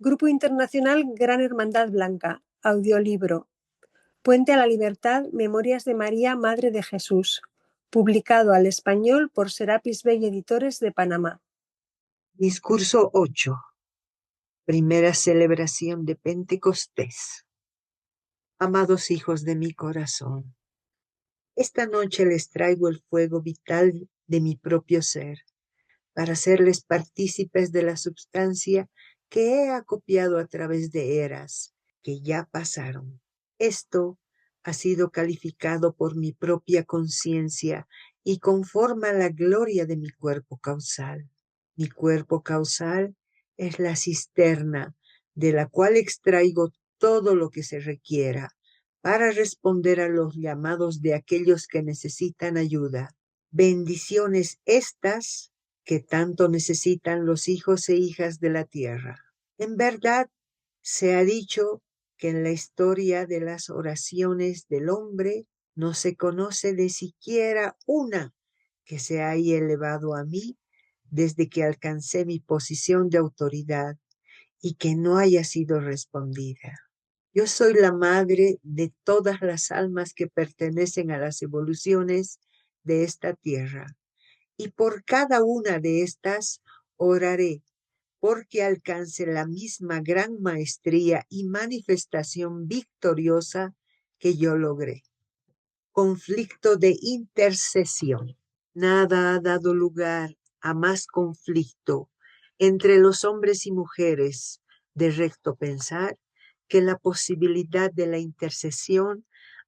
Grupo Internacional Gran Hermandad Blanca, audiolibro. Puente a la Libertad, Memorias de María, Madre de Jesús, publicado al español por Serapis Bay Editores de Panamá. Discurso 8. Primera celebración de Pentecostés. Amados hijos de mi corazón, esta noche les traigo el fuego vital de mi propio ser, para hacerles partícipes de la substancia que he acopiado a través de eras que ya pasaron. Esto ha sido calificado por mi propia conciencia y conforma la gloria de mi cuerpo causal. Mi cuerpo causal es la cisterna de la cual extraigo todo lo que se requiera para responder a los llamados de aquellos que necesitan ayuda. Bendiciones estas que tanto necesitan los hijos e hijas de la tierra. En verdad, se ha dicho que en la historia de las oraciones del hombre no se conoce de siquiera una que se haya elevado a mí desde que alcancé mi posición de autoridad y que no haya sido respondida. Yo soy la madre de todas las almas que pertenecen a las evoluciones de esta tierra, y por cada una de estas oraré porque alcance la misma gran maestría y manifestación victoriosa que yo logré. Conflicto de intercesión. Nada ha dado lugar a más conflicto entre los hombres y mujeres de recto pensar que la posibilidad de la intercesión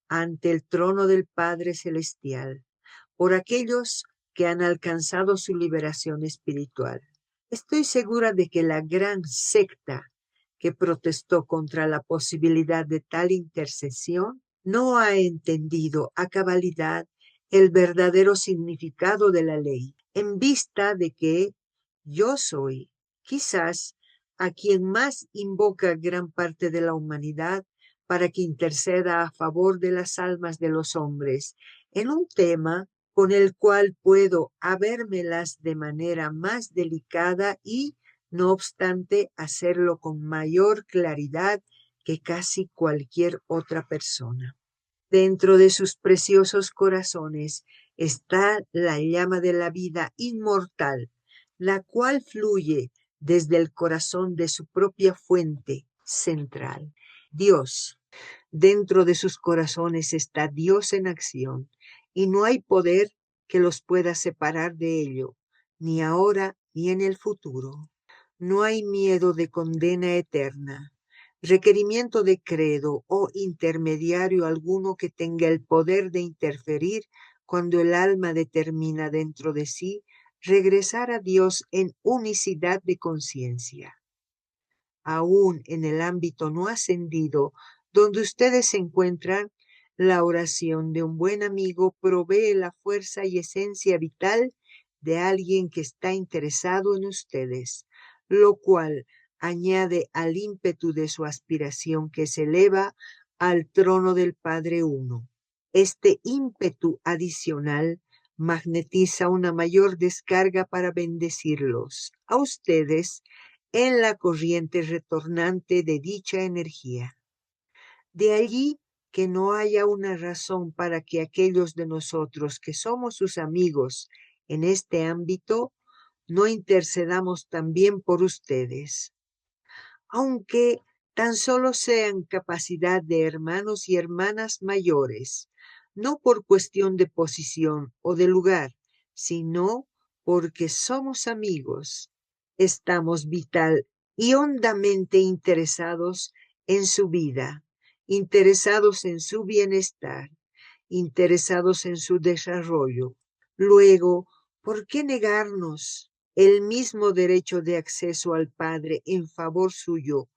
ante el trono del Padre Celestial por aquellos que han alcanzado su liberación espiritual. Estoy segura de que la gran secta que protestó contra la posibilidad de tal intercesión no ha entendido a cabalidad el verdadero significado de la ley, en vista de que yo soy, quizás, a quien más invoca gran parte de la humanidad para que interceda a favor de las almas de los hombres en un tema con el cual puedo habérmelas de manera más delicada y, no obstante, hacerlo con mayor claridad que casi cualquier otra persona. Dentro de sus preciosos corazones está la llama de la vida inmortal, la cual fluye desde el corazón de su propia fuente central. Dios. Dentro de sus corazones está Dios en acción, y no hay poder que los pueda separar de ello, ni ahora ni en el futuro. No hay miedo de condena eterna, requerimiento de credo o intermediario alguno que tenga el poder de interferir cuando el alma determina dentro de sí regresar a Dios en unicidad de conciencia. Aún en el ámbito no ascendido, donde ustedes se encuentran, la oración de un buen amigo provee la fuerza y esencia vital de alguien que está interesado en ustedes, lo cual añade al ímpetu de su aspiración que se eleva al trono del Padre Uno. Este ímpetu adicional magnetiza una mayor descarga para bendecirlos a ustedes en la corriente retornante de dicha energía. De allí que no haya una razón para que aquellos de nosotros que somos sus amigos en este ámbito no intercedamos también por ustedes, aunque tan solo sean capacidad de hermanos y hermanas mayores, no por cuestión de posición o de lugar, sino porque somos amigos. Estamos vital y hondamente interesados en su vida, interesados en su bienestar, interesados en su desarrollo. Luego, ¿por qué negarnos el mismo derecho de acceso al Padre en favor suyo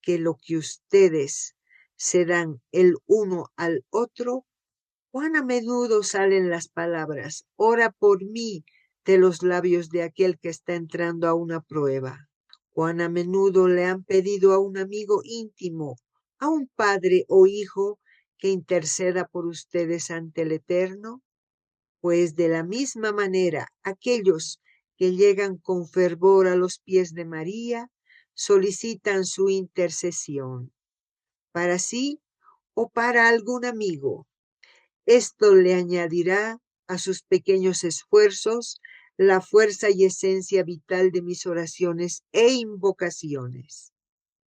que lo que ustedes se dan el uno al otro? ¿Cuán a menudo salen las palabras, ora por mí, de los labios de aquel que está entrando a una prueba? ¿Cuán a menudo le han pedido a un amigo íntimo, a un padre o hijo, que interceda por ustedes ante el Eterno? Pues de la misma manera, aquellos que llegan con fervor a los pies de María solicitan su intercesión, para sí o para algún amigo. Esto le añadirá a sus pequeños esfuerzos la fuerza y esencia vital de mis oraciones e invocaciones.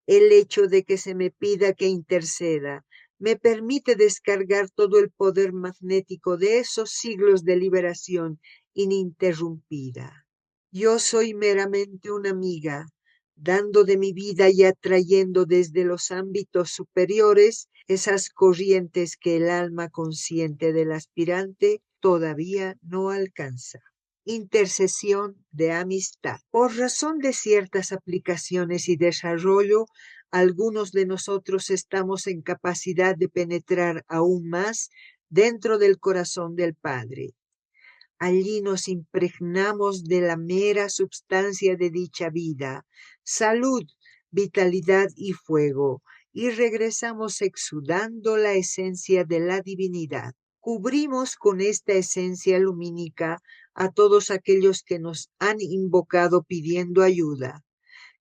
El hecho de que se me pida que interceda me permite descargar todo el poder magnético de esos siglos de liberación ininterrumpida. Yo soy meramente una amiga, dando de mi vida y atrayendo desde los ámbitos superiores esas corrientes que el alma consciente del aspirante todavía no alcanza. Intercesión de amistad. Por razón de ciertas aplicaciones y desarrollo, algunos de nosotros estamos en capacidad de penetrar aún más dentro del corazón del Padre. Allí nos impregnamos de la mera substancia de dicha vida, salud, vitalidad y fuego, y regresamos exudando la esencia de la divinidad. Cubrimos con esta esencia lumínica a todos aquellos que nos han invocado pidiendo ayuda,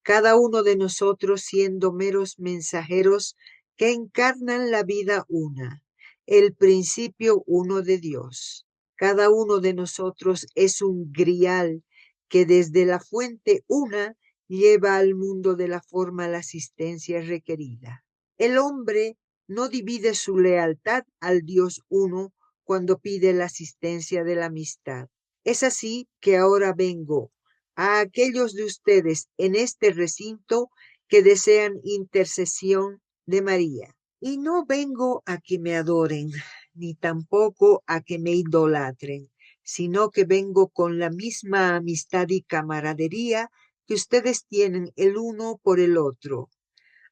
cada uno de nosotros siendo meros mensajeros que encarnan la vida una, el principio uno de Dios. Cada uno de nosotros es un grial que desde la fuente una lleva al mundo de la forma la asistencia requerida. El hombre no divide su lealtad al Dios uno cuando pide la asistencia de la amistad. Es así que ahora vengo a aquellos de ustedes en este recinto que desean intercesión de María. Y no vengo a que me adoren, ni tampoco a que me idolatren, sino que vengo con la misma amistad y camaradería que ustedes tienen el uno por el otro,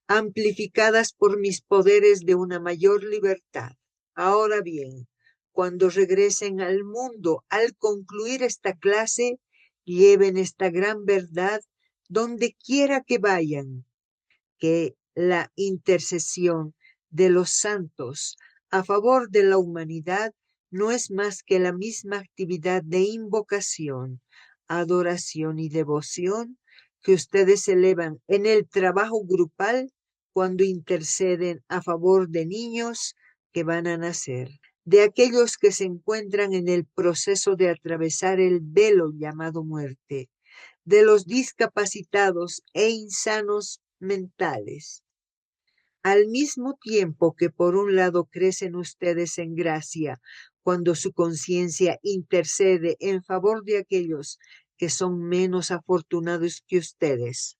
amplificadas por mis poderes de una mayor libertad. Ahora bien, cuando regresen al mundo al concluir esta clase, lleven esta gran verdad donde quiera que vayan, que la intercesión de los santos a favor de la humanidad no es más que la misma actividad de invocación, adoración y devoción que ustedes elevan en el trabajo grupal cuando interceden a favor de niños que van a nacer, de aquellos que se encuentran en el proceso de atravesar el velo llamado muerte, de los discapacitados e insanos mentales. Al mismo tiempo que por un lado crecen ustedes en gracia, cuando su conciencia intercede en favor de aquellos que son menos afortunados que ustedes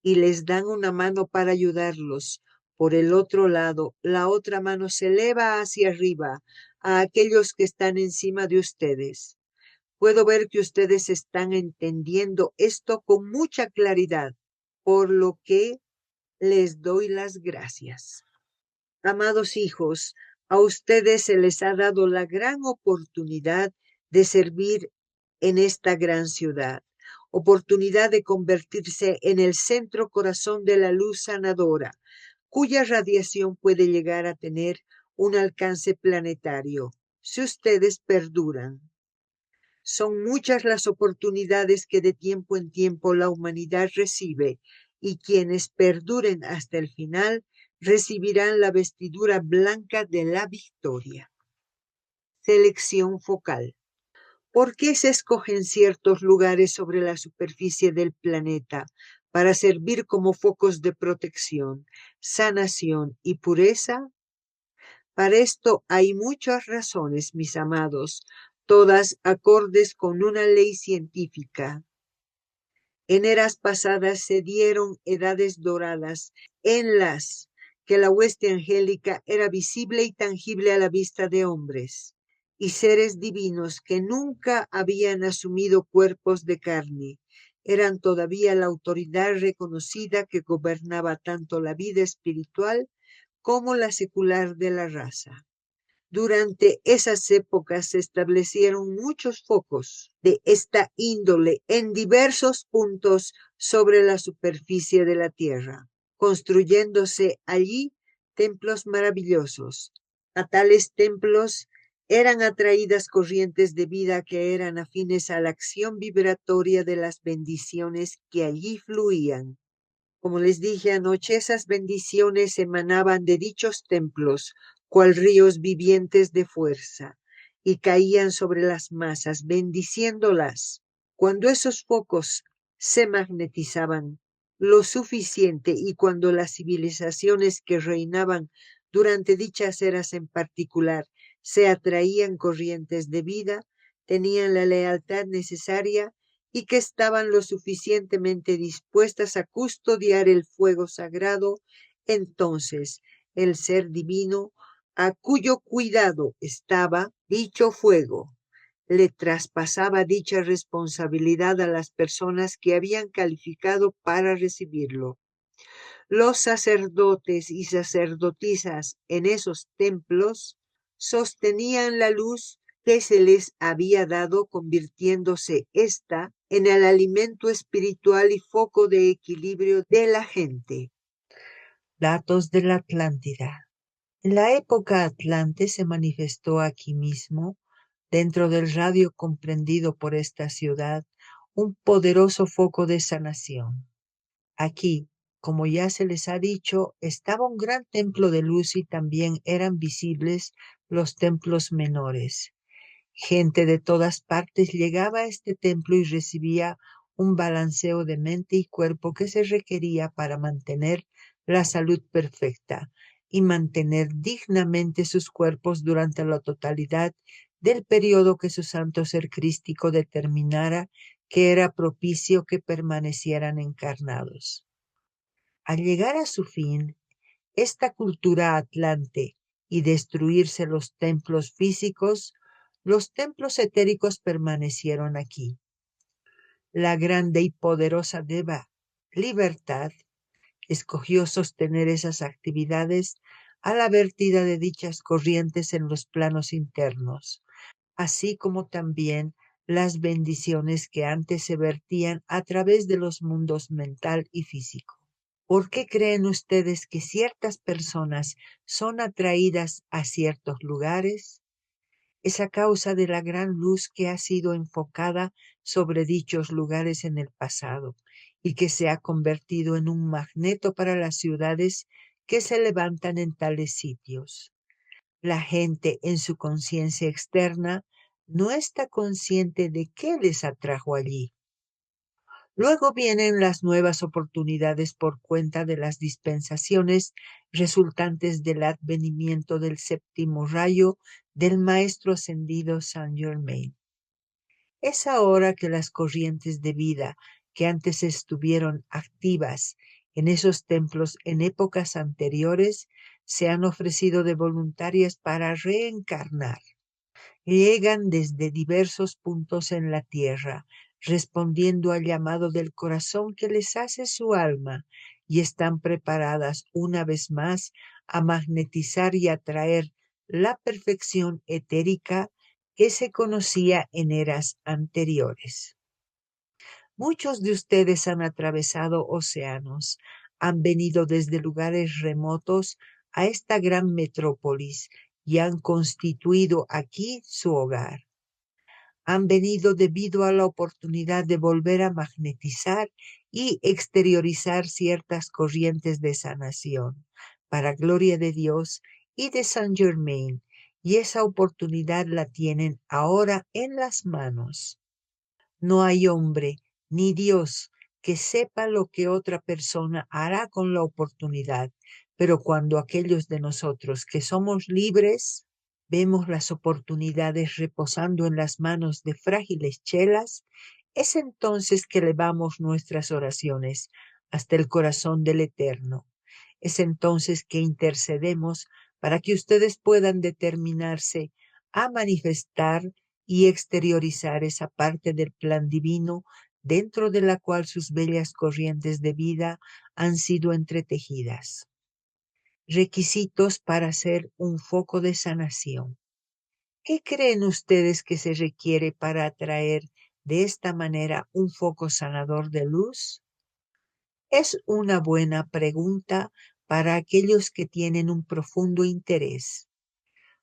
y les dan una mano para ayudarlos, por el otro lado, la otra mano se eleva hacia arriba a aquellos que están encima de ustedes. Puedo ver que ustedes están entendiendo esto con mucha claridad, por lo que les doy las gracias. Amados hijos, a ustedes se les ha dado la gran oportunidad de servir en esta gran ciudad, oportunidad de convertirse en el centro corazón de la luz sanadora, cuya radiación puede llegar a tener un alcance planetario, si ustedes perduran. Son muchas las oportunidades que de tiempo en tiempo la humanidad recibe, y quienes perduren hasta el final recibirán la vestidura blanca de la victoria. Selección focal. ¿Por qué se escogen ciertos lugares sobre la superficie del planeta para servir como focos de protección, sanación y pureza? Para esto hay muchas razones, mis amados, todas acordes con una ley científica. En eras pasadas se dieron edades doradas en las que la hueste angélica era visible y tangible a la vista de hombres y seres divinos que nunca habían asumido cuerpos de carne. Eran todavía la autoridad reconocida que gobernaba tanto la vida espiritual como la secular de la raza. Durante esas épocas se establecieron muchos focos de esta índole en diversos puntos sobre la superficie de la tierra, construyéndose allí templos maravillosos. A tales templos eran atraídas corrientes de vida que eran afines a la acción vibratoria de las bendiciones que allí fluían. Como les dije anoche, esas bendiciones emanaban de dichos templos, cual ríos vivientes de fuerza, y caían sobre las masas, bendiciéndolas. Cuando esos focos se magnetizaban lo suficiente y cuando las civilizaciones que reinaban durante dichas eras en particular se atraían corrientes de vida, tenían la lealtad necesaria y que estaban lo suficientemente dispuestas a custodiar el fuego sagrado, entonces el ser divino, a cuyo cuidado estaba dicho fuego, le traspasaba dicha responsabilidad a las personas que habían calificado para recibirlo. Los sacerdotes y sacerdotisas en esos templos sostenían la luz que se les había dado, convirtiéndose ésta en el alimento espiritual y foco de equilibrio de la gente. Datos de la Atlántida. En la época Atlante se manifestó aquí mismo, dentro del radio comprendido por esta ciudad, un poderoso foco de sanación. Aquí, como ya se les ha dicho, estaba un gran templo de luz y también eran visibles los templos menores. Gente de todas partes llegaba a este templo y recibía un balanceo de mente y cuerpo que se requería para mantener la salud perfecta y mantener dignamente sus cuerpos durante la totalidad del periodo que su santo ser crístico determinara que era propicio que permanecieran encarnados. Al llegar a su fin, esta cultura atlante y destruirse los templos físicos, los templos etéricos permanecieron aquí. La grande y poderosa Deva, Libertad, escogió sostener esas actividades a la vertida de dichas corrientes en los planos internos, así como también las bendiciones que antes se vertían a través de los mundos mental y físico. ¿Por qué creen ustedes que ciertas personas son atraídas a ciertos lugares? Es a causa de la gran luz que ha sido enfocada sobre dichos lugares en el pasado y que se ha convertido en un magneto para las ciudades que se levantan en tales sitios. La gente en su conciencia externa no está consciente de qué les atrajo allí. Luego vienen las nuevas oportunidades por cuenta de las dispensaciones resultantes del advenimiento del séptimo rayo del Maestro Ascendido Saint Germain. Es ahora que las corrientes de vida que antes estuvieron activas en esos templos en épocas anteriores se han ofrecido de voluntarias para reencarnar. Llegan desde diversos puntos en la tierra, respondiendo al llamado del corazón que les hace su alma, y están preparadas una vez más a magnetizar y atraer la perfección etérica que se conocía en eras anteriores. Muchos de ustedes han atravesado océanos, han venido desde lugares remotos a esta gran metrópolis y han constituido aquí su hogar. Han venido debido a la oportunidad de volver a magnetizar y exteriorizar ciertas corrientes de sanación, para gloria de Dios y de Saint Germain, y esa oportunidad la tienen ahora en las manos. No hay hombre ni Dios que sepa lo que otra persona hará con la oportunidad, pero cuando aquellos de nosotros que somos libres vemos las oportunidades reposando en las manos de frágiles chelas, es entonces que elevamos nuestras oraciones hasta el corazón del Eterno. Es entonces que intercedemos para que ustedes puedan determinarse a manifestar y exteriorizar esa parte del plan divino dentro de la cual sus bellas corrientes de vida han sido entretejidas. Requisitos para ser un foco de sanación. ¿Qué creen ustedes que se requiere para atraer de esta manera un foco sanador de luz? Es una buena pregunta para aquellos que tienen un profundo interés.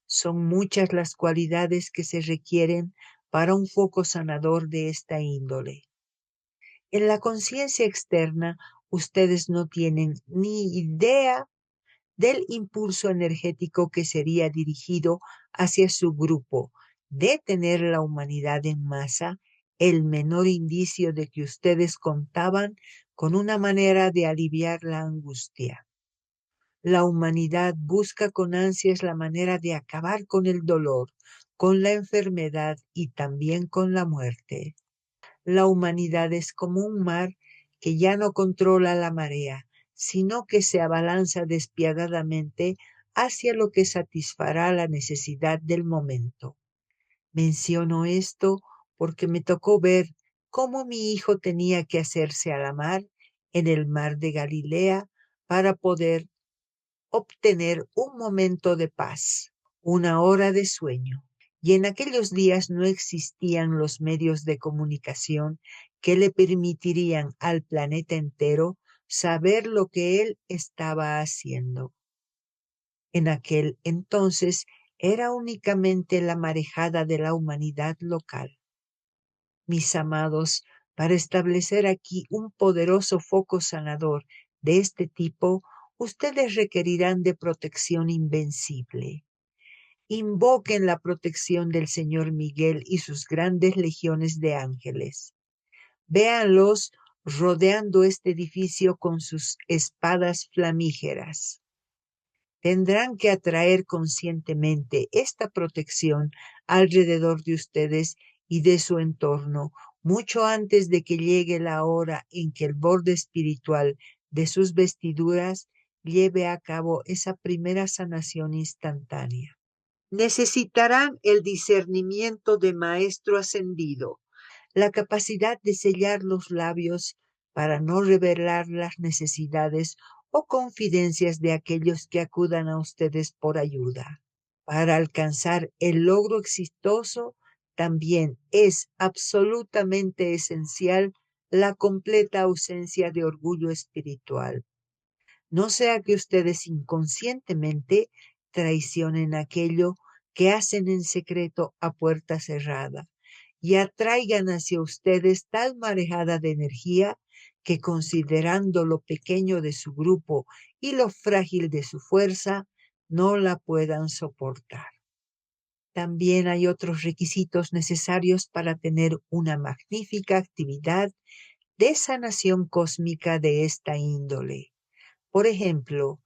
Son muchas las cualidades que se requieren para un foco sanador de esta índole. En la conciencia externa, ustedes no tienen ni idea del impulso energético que sería dirigido hacia su grupo. De tener la humanidad en masa, el menor indicio de que ustedes contaban con una manera de aliviar la angustia. La humanidad busca con ansias la manera de acabar con el dolor, con la enfermedad y también con la muerte. La humanidad es como un mar que ya no controla la marea, sino que se abalanza despiadadamente hacia lo que satisfará la necesidad del momento. Menciono esto porque me tocó ver cómo mi hijo tenía que hacerse a la mar en el mar de Galilea para poder obtener un momento de paz, una hora de sueño. Y en aquellos días no existían los medios de comunicación que le permitirían al planeta entero saber lo que él estaba haciendo. En aquel entonces era únicamente la marejada de la humanidad local. Mis amados, para establecer aquí un poderoso foco sanador de este tipo, ustedes requerirán de protección invencible. Invoquen la protección del Señor Miguel y sus grandes legiones de ángeles. Véanlos rodeando este edificio con sus espadas flamígeras. Tendrán que atraer conscientemente esta protección alrededor de ustedes y de su entorno, mucho antes de que llegue la hora en que el borde espiritual de sus vestiduras lleve a cabo esa primera sanación instantánea. Necesitarán el discernimiento de Maestro Ascendido, la capacidad de sellar los labios para no revelar las necesidades o confidencias de aquellos que acudan a ustedes por ayuda. Para alcanzar el logro exitoso, también es absolutamente esencial la completa ausencia de orgullo espiritual. No sea que ustedes inconscientemente traicionen aquello que hacen en secreto a puerta cerrada y atraigan hacia ustedes tal marejada de energía que, considerando lo pequeño de su grupo y lo frágil de su fuerza, no la puedan soportar. También hay otros requisitos necesarios para tener una magnífica actividad de sanación cósmica de esta índole. Por ejemplo,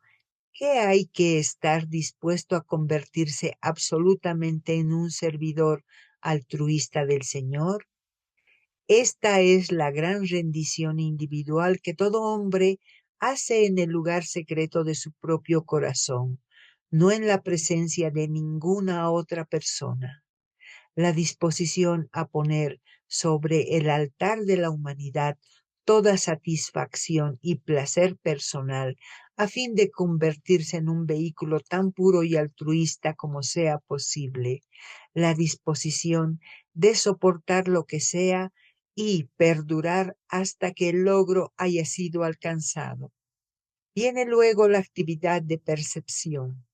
¿qué hay que estar dispuesto a convertirse absolutamente en un servidor altruista del Señor? Esta es la gran rendición individual que todo hombre hace en el lugar secreto de su propio corazón, no en la presencia de ninguna otra persona. La disposición a poner sobre el altar de la humanidad toda satisfacción y placer personal a fin de convertirse en un vehículo tan puro y altruista como sea posible, la disposición de soportar lo que sea y perdurar hasta que el logro haya sido alcanzado. Viene luego la actividad de percepción,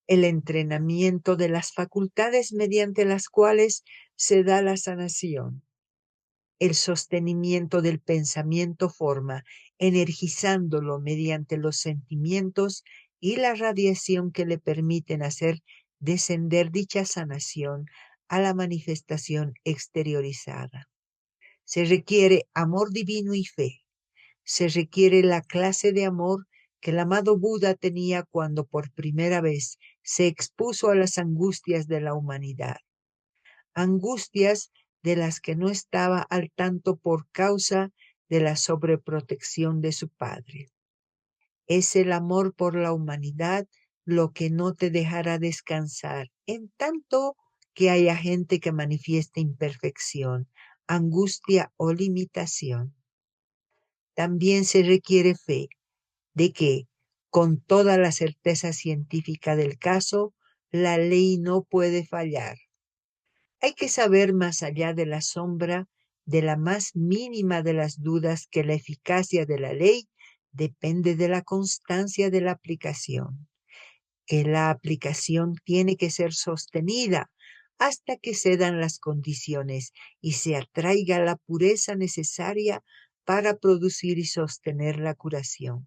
el entrenamiento de las facultades mediante las cuales se da la sanación. El sostenimiento del pensamiento forma, energizándolo mediante los sentimientos y la radiación que le permiten hacer descender dicha sanación a la manifestación exteriorizada. Se requiere amor divino y fe. Se requiere la clase de amor que el amado Buda tenía cuando por primera vez se expuso a las angustias de la humanidad. Angustias de las que no estaba al tanto por causa de la sobreprotección de su padre. Es el amor por la humanidad lo que no te dejará descansar, en tanto que haya gente que manifieste imperfección, angustia o limitación. También se requiere fe de que, con toda la certeza científica del caso, la ley no puede fallar. Hay que saber más allá de la sombra de la más mínima de las dudas que la eficacia de la ley depende de la constancia de la aplicación, que la aplicación tiene que ser sostenida hasta que se dan las condiciones y se atraiga la pureza necesaria para producir y sostener la curación.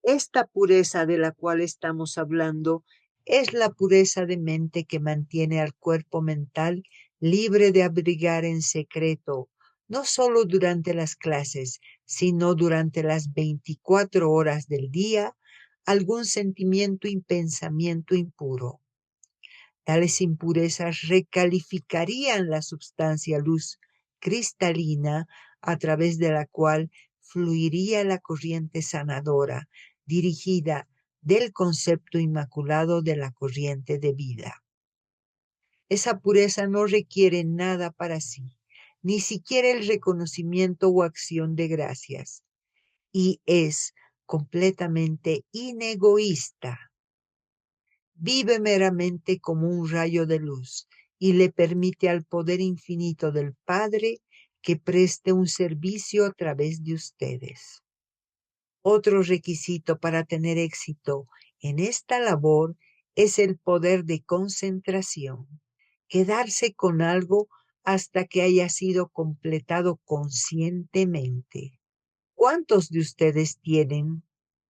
Esta pureza de la cual estamos hablando es la pureza de mente que mantiene al cuerpo mental libre de abrigar en secreto, no solo durante las clases, sino durante las 24 horas del día, algún sentimiento y pensamiento impuro. Tales impurezas recalificarían la substancia luz cristalina a través de la cual fluiría la corriente sanadora dirigida del concepto inmaculado de la corriente de vida. Esa pureza no requiere nada para sí, ni siquiera el reconocimiento o acción de gracias, y es completamente inegoísta. Vive meramente como un rayo de luz y le permite al poder infinito del Padre que preste un servicio a través de ustedes. Otro requisito para tener éxito en esta labor es el poder de concentración. Quedarse con algo hasta que haya sido completado conscientemente. ¿Cuántos de ustedes tienen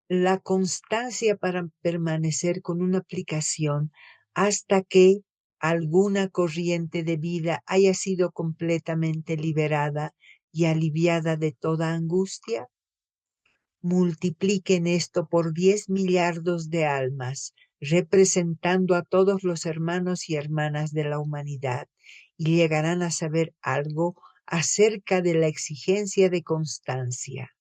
la constancia para permanecer con una aplicación hasta que alguna corriente de vida haya sido completamente liberada y aliviada de toda angustia? Multipliquen esto por 10 millardos de almas, representando a todos los hermanos y hermanas de la humanidad, y llegarán a saber algo acerca de la exigencia de constancia.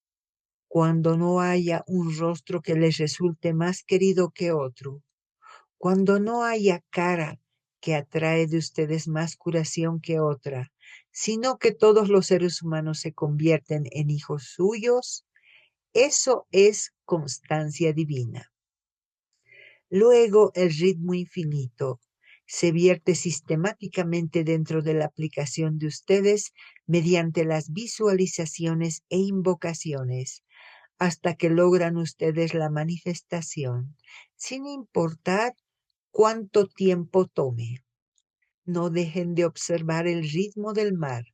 Cuando no haya un rostro que les resulte más querido que otro, cuando no haya cara que atrae de ustedes más curación que otra, sino que todos los seres humanos se convierten en hijos suyos, eso es constancia divina. Luego el ritmo infinito se vierte sistemáticamente dentro de la aplicación de ustedes mediante las visualizaciones e invocaciones, hasta que logran ustedes la manifestación, sin importar cuánto tiempo tome. No dejen de observar el ritmo del mar,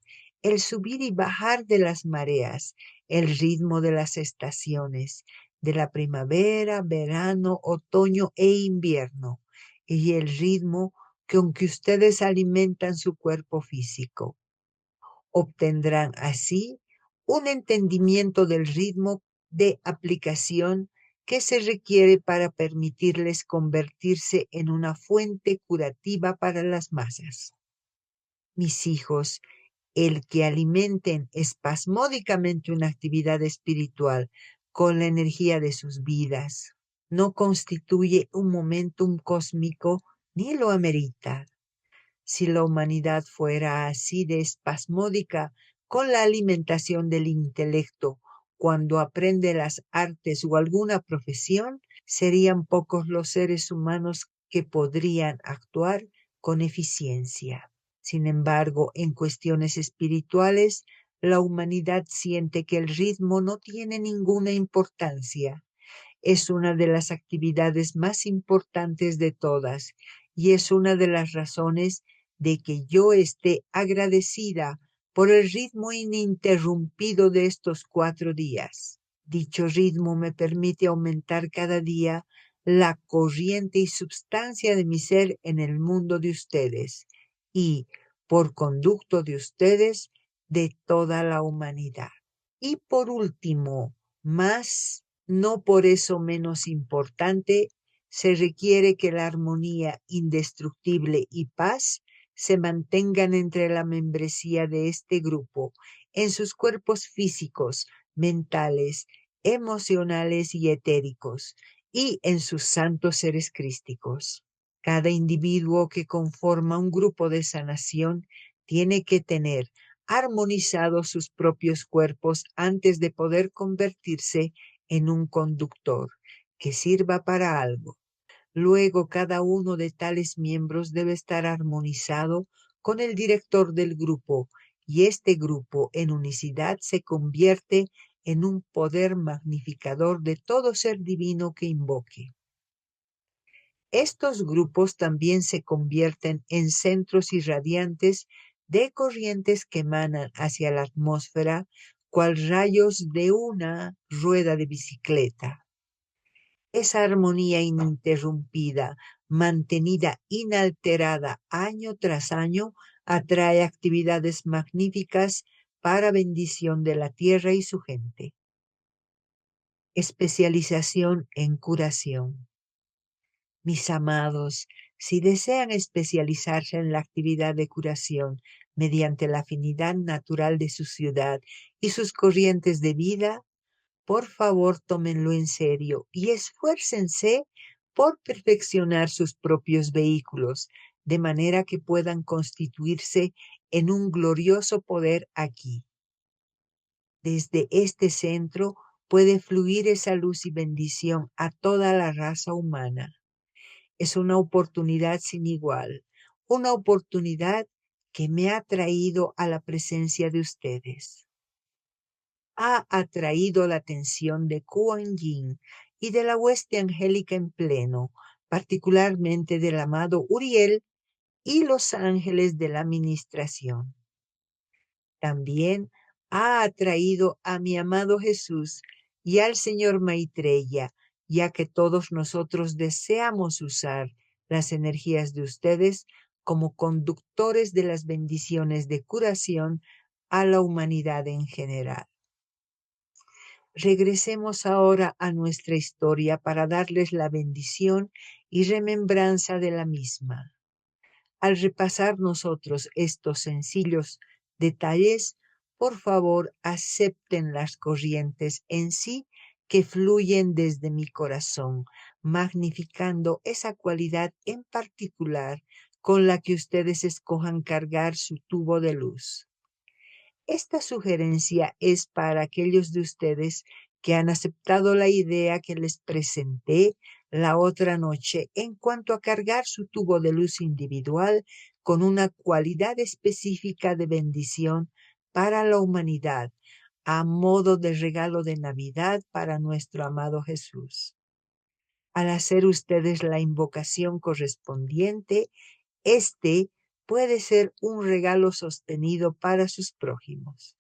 el subir y bajar de las mareas, el ritmo de las estaciones, de la primavera, verano, otoño e invierno, y el ritmo con que ustedes alimentan su cuerpo físico. Obtendrán así un entendimiento del ritmo de aplicación que se requiere para permitirles convertirse en una fuente curativa para las masas. Mis hijos, el que alimenten espasmódicamente una actividad espiritual con la energía de sus vidas no constituye un momentum cósmico ni lo amerita. Si la humanidad fuera así de espasmódica con la alimentación del intelecto cuando aprende las artes o alguna profesión, serían pocos los seres humanos que podrían actuar con eficiencia. Sin embargo, en cuestiones espirituales, la humanidad siente que el ritmo no tiene ninguna importancia. Es una de las actividades más importantes de todas y es una de las razones de que yo esté agradecida por el ritmo ininterrumpido de estos 4 días. Dicho ritmo me permite aumentar cada día la corriente y substancia de mi ser en el mundo de ustedes y, por conducto de ustedes, de toda la humanidad. Y por último, no por eso menos importante, se requiere que la armonía indestructible y paz se mantengan entre la membresía de este grupo, en sus cuerpos físicos, mentales, emocionales y etéricos, y en sus santos seres crísticos. Cada individuo que conforma un grupo de sanación tiene que tener armonizados sus propios cuerpos antes de poder convertirse en un conductor que sirva para algo. Luego, cada uno de tales miembros debe estar armonizado con el director del grupo, y este grupo en unicidad se convierte en un poder magnificador de todo ser divino que invoque. Estos grupos también se convierten en centros irradiantes de corrientes que emanan hacia la atmósfera cual rayos de una rueda de bicicleta. Esa armonía ininterrumpida, mantenida inalterada año tras año, atrae actividades magníficas para bendición de la tierra y su gente. Especialización en curación. Mis amados, si desean especializarse en la actividad de curación mediante la afinidad natural de su ciudad y sus corrientes de vida, por favor tómenlo en serio y esfuércense por perfeccionar sus propios vehículos, de manera que puedan constituirse en un glorioso poder aquí. Desde este centro puede fluir esa luz y bendición a toda la raza humana. Es una oportunidad sin igual, una oportunidad que me ha traído a la presencia de ustedes. Ha atraído la atención de Kuan Yin y de la hueste angélica en pleno, particularmente del amado Uriel y los ángeles de la administración. También ha atraído a mi amado Jesús y al Señor Maitreya, ya que todos nosotros deseamos usar las energías de ustedes como conductores de las bendiciones de curación a la humanidad en general. Regresemos ahora a nuestra historia para darles la bendición y remembranza de la misma. Al repasar nosotros estos sencillos detalles, por favor acepten las corrientes en sí que fluyen desde mi corazón, magnificando esa cualidad en particular con la que ustedes escojan cargar su tubo de luz. Esta sugerencia es para aquellos de ustedes que han aceptado la idea que les presenté la otra noche en cuanto a cargar su tubo de luz individual con una cualidad específica de bendición para la humanidad, a modo de regalo de Navidad para nuestro amado Jesús. Al hacer ustedes la invocación correspondiente, este puede ser un regalo sostenido para sus prójimos.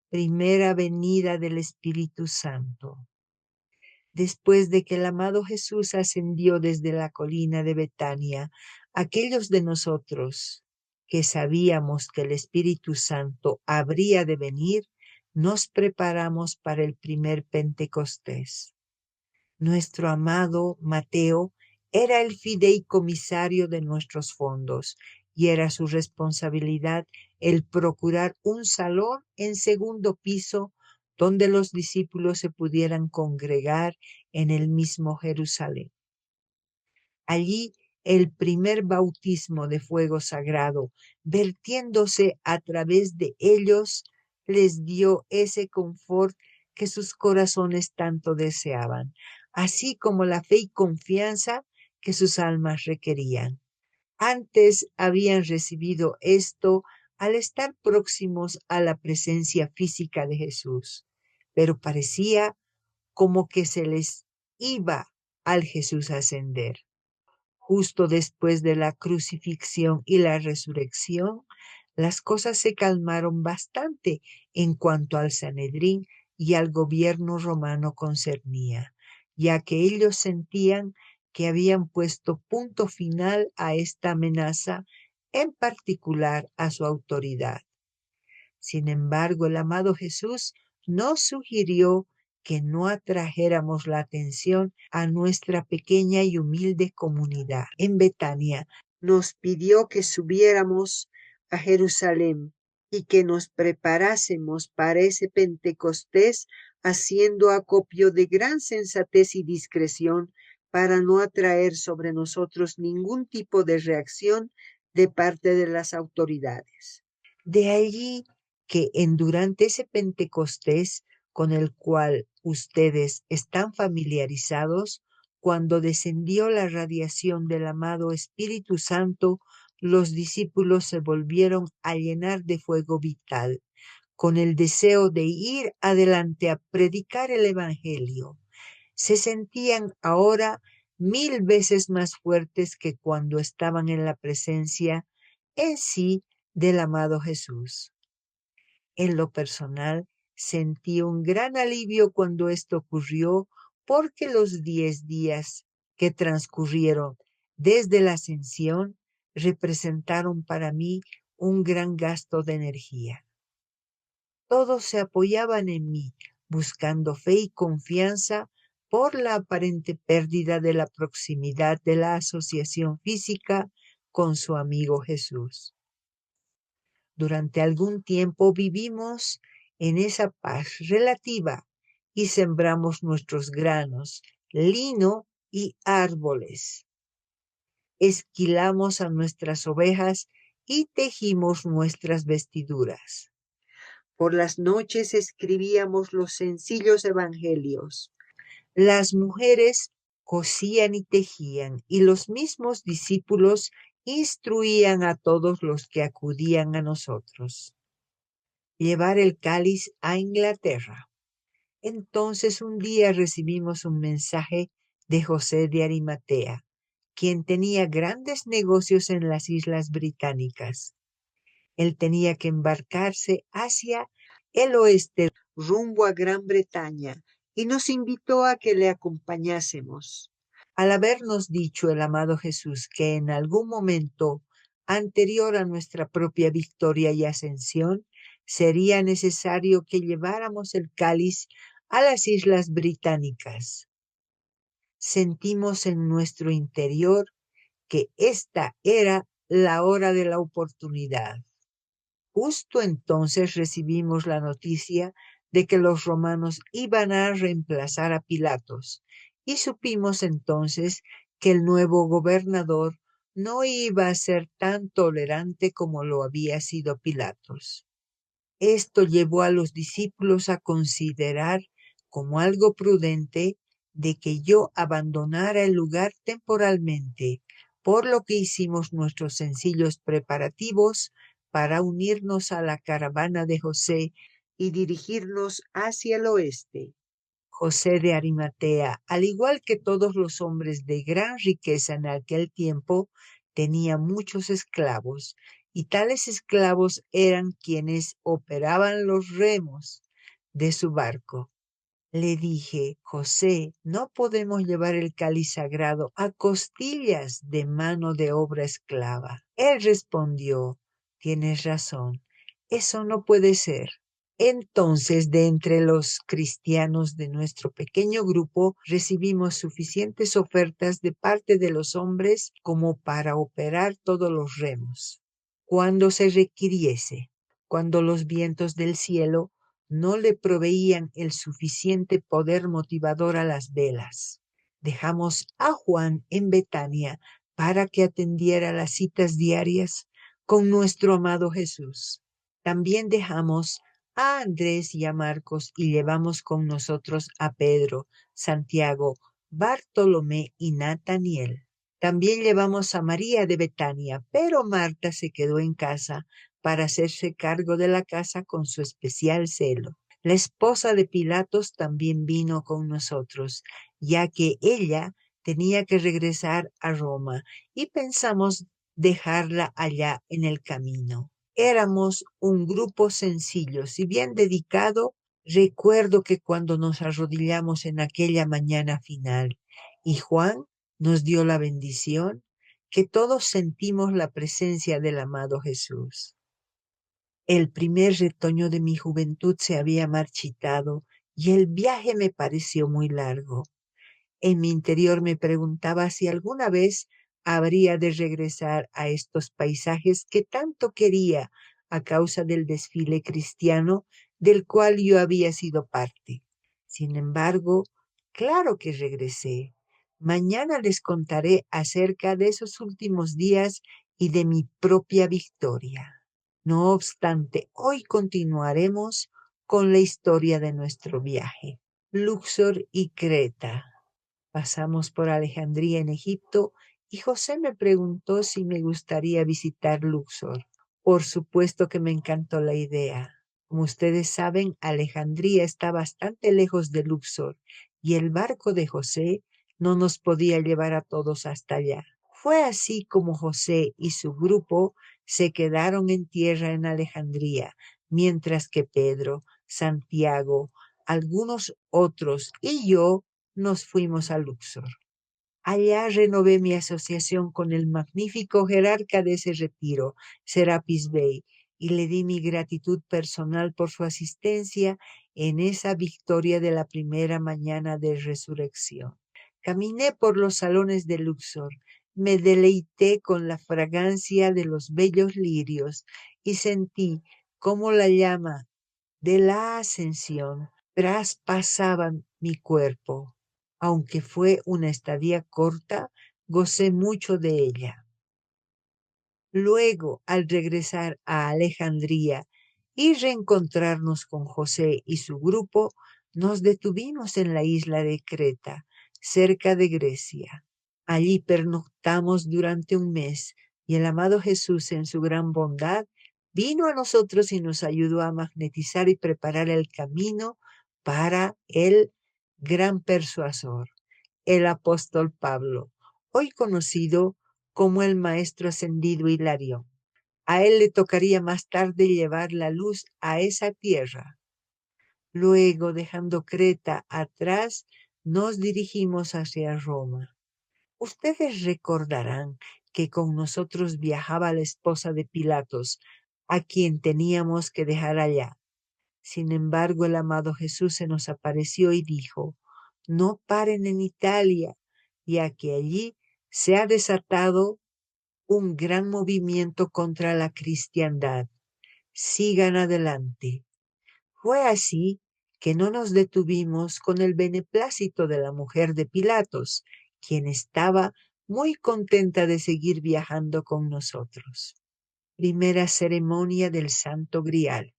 Primera venida del Espíritu Santo. Después de que el amado Jesús ascendió desde la colina de Betania, aquellos de nosotros que sabíamos que el Espíritu Santo habría de venir, nos preparamos para el primer Pentecostés. Nuestro amado Mateo era el fideicomisario de nuestros fondos y era su responsabilidad el procurar un salón en segundo piso donde los discípulos se pudieran congregar en el mismo Jerusalén. Allí el primer bautismo de fuego sagrado, vertiéndose a través de ellos, les dio ese confort que sus corazones tanto deseaban, así como la fe y confianza que sus almas requerían. Antes habían recibido esto al estar próximos a la presencia física de Jesús, pero parecía como que se les iba al Jesús ascender. Justo después de la crucifixión y la resurrección, las cosas se calmaron bastante en cuanto al Sanedrín y al gobierno romano concernía, ya que ellos sentían que habían puesto punto final a esta amenaza, en particular a su autoridad. Sin embargo, el amado Jesús nos sugirió que no atrajéramos la atención a nuestra pequeña y humilde comunidad en Betania. Nos pidió que subiéramos a Jerusalén y que nos preparásemos para ese Pentecostés haciendo acopio de gran sensatez y discreción para no atraer sobre nosotros ningún tipo de reacción de parte de las autoridades. De allí que durante ese Pentecostés con el cual ustedes están familiarizados, cuando descendió la radiación del amado Espíritu Santo, los discípulos se volvieron a llenar de fuego vital, con el deseo de ir adelante a predicar el Evangelio. Se sentían ahora 1000 veces más fuertes que cuando estaban en la presencia en sí del amado Jesús. En lo personal, Sentí un gran alivio cuando esto ocurrió, porque los 10 días que transcurrieron desde la ascensión representaron para mí un gran gasto de energía. Todos se apoyaban en mí, buscando fe y confianza por la aparente pérdida de la proximidad de la asociación física con su amigo Jesús. Durante algún tiempo vivimos en esa paz relativa y sembramos nuestros granos, lino y árboles. Esquilamos a nuestras ovejas y tejimos nuestras vestiduras. Por las noches escribíamos los sencillos evangelios. Las mujeres cosían y tejían, y los mismos discípulos instruían a todos los que acudían a nosotros. Llevar el cáliz a Inglaterra. Entonces un día recibimos un mensaje de José de Arimatea, quien tenía grandes negocios en las Islas Británicas. Él tenía que embarcarse hacia el oeste rumbo a Gran Bretaña y nos invitó a que le acompañásemos. Al habernos dicho el amado Jesús que en algún momento anterior a nuestra propia victoria y ascensión sería necesario que lleváramos el cáliz a las Islas Británicas, sentimos en nuestro interior que esta era la hora de la oportunidad. Justo entonces recibimos la noticia de que los romanos iban a reemplazar a Pilatos, y supimos entonces que el nuevo gobernador no iba a ser tan tolerante como lo había sido Pilatos. Esto llevó a los discípulos a considerar como algo prudente de que yo abandonara el lugar temporalmente, por lo que hicimos nuestros sencillos preparativos para unirnos a la caravana de José y dirigirnos hacia el oeste. José de Arimatea, al igual que todos los hombres de gran riqueza en aquel tiempo, tenía muchos esclavos, y tales esclavos eran quienes operaban los remos de su barco. Le dije: José, no podemos llevar el cáliz sagrado a costillas de mano de obra esclava. Él respondió: tienes razón, eso no puede ser. Entonces, de entre los cristianos de nuestro pequeño grupo, recibimos suficientes ofertas de parte de los hombres como para operar todos los remos, cuando se requiriese, cuando los vientos del cielo no le proveían el suficiente poder motivador a las velas. Dejamos a Juan en Betania para que atendiera las citas diarias con nuestro amado Jesús. También dejamos a Andrés y a Marcos y llevamos con nosotros a Pedro, Santiago, Bartolomé y Nataniel. También llevamos a María de Betania, pero Marta se quedó en casa para hacerse cargo de la casa con su especial celo. La esposa de Pilatos también vino con nosotros, ya que ella tenía que regresar a Roma y pensamos dejarla allá en el camino. Éramos un grupo sencillo, si bien dedicado. Recuerdo que cuando nos arrodillamos en aquella mañana final y Juan nos dio la bendición, que todos sentimos la presencia del amado Jesús. El primer retoño de mi juventud se había marchitado y el viaje me pareció muy largo. En mi interior me preguntaba si alguna vez habría de regresar a estos paisajes que tanto quería a causa del desfile cristiano del cual yo había sido parte. Sin embargo, claro que regresé. Mañana les contaré acerca de esos últimos días y de mi propia victoria. No obstante, hoy continuaremos con la historia de nuestro viaje. Luxor y Creta. Pasamos por Alejandría en Egipto y José me preguntó si me gustaría visitar Luxor. Por supuesto que me encantó la idea. Como ustedes saben, Alejandría está bastante lejos de Luxor y el barco de José no nos podía llevar a todos hasta allá. Fue así como José y su grupo se quedaron en tierra en Alejandría, mientras que Pedro, Santiago, algunos otros y yo nos fuimos a Luxor. Allá renové mi asociación con el magnífico jerarca de ese retiro, Serapis Bey, y le di mi gratitud personal por su asistencia en esa victoria de la primera mañana de resurrección. Caminé por los salones de Luxor, me deleité con la fragancia de los bellos lirios y sentí cómo la llama de la ascensión traspasaba mi cuerpo. Aunque fue una estadía corta, gocé mucho de ella. Luego, al regresar a Alejandría y reencontrarnos con José y su grupo, nos detuvimos en la isla de Creta, cerca de Grecia. Allí pernoctamos durante un mes y el amado Jesús, en su gran bondad, vino a nosotros y nos ayudó a magnetizar y preparar el camino para el gran persuasor, el apóstol Pablo, hoy conocido como el maestro ascendido Hilarión. A él le tocaría más tarde llevar la luz a esa tierra. Luego, dejando Creta atrás, nos dirigimos hacia Roma. Ustedes recordarán que con nosotros viajaba la esposa de Pilatos, a quien teníamos que dejar allá. Sin embargo, el amado Jesús se nos apareció y dijo: no paren en Italia, ya que allí se ha desatado un gran movimiento contra la cristiandad. Sigan adelante. Fue así que no nos detuvimos con el beneplácito de la mujer de Pilatos, quien estaba muy contenta de seguir viajando con nosotros. Primera ceremonia del Santo Grial.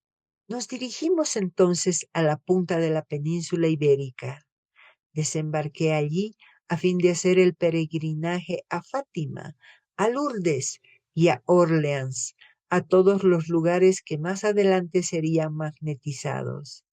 Nos dirigimos entonces a la punta de la península ibérica. Desembarqué allí a fin de hacer el peregrinaje a Fátima, a Lourdes y a Orleans, a todos los lugares que más adelante serían magnetizados.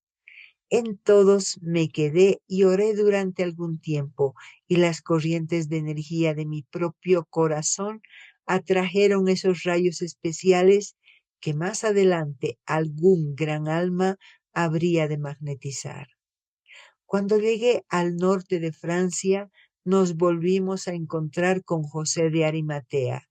En todos me quedé y oré durante algún tiempo, y las corrientes de energía de mi propio corazón atrajeron esos rayos especiales que más adelante algún gran alma habría de magnetizar. Cuando llegué al norte de Francia, nos volvimos a encontrar con José de Arimatea,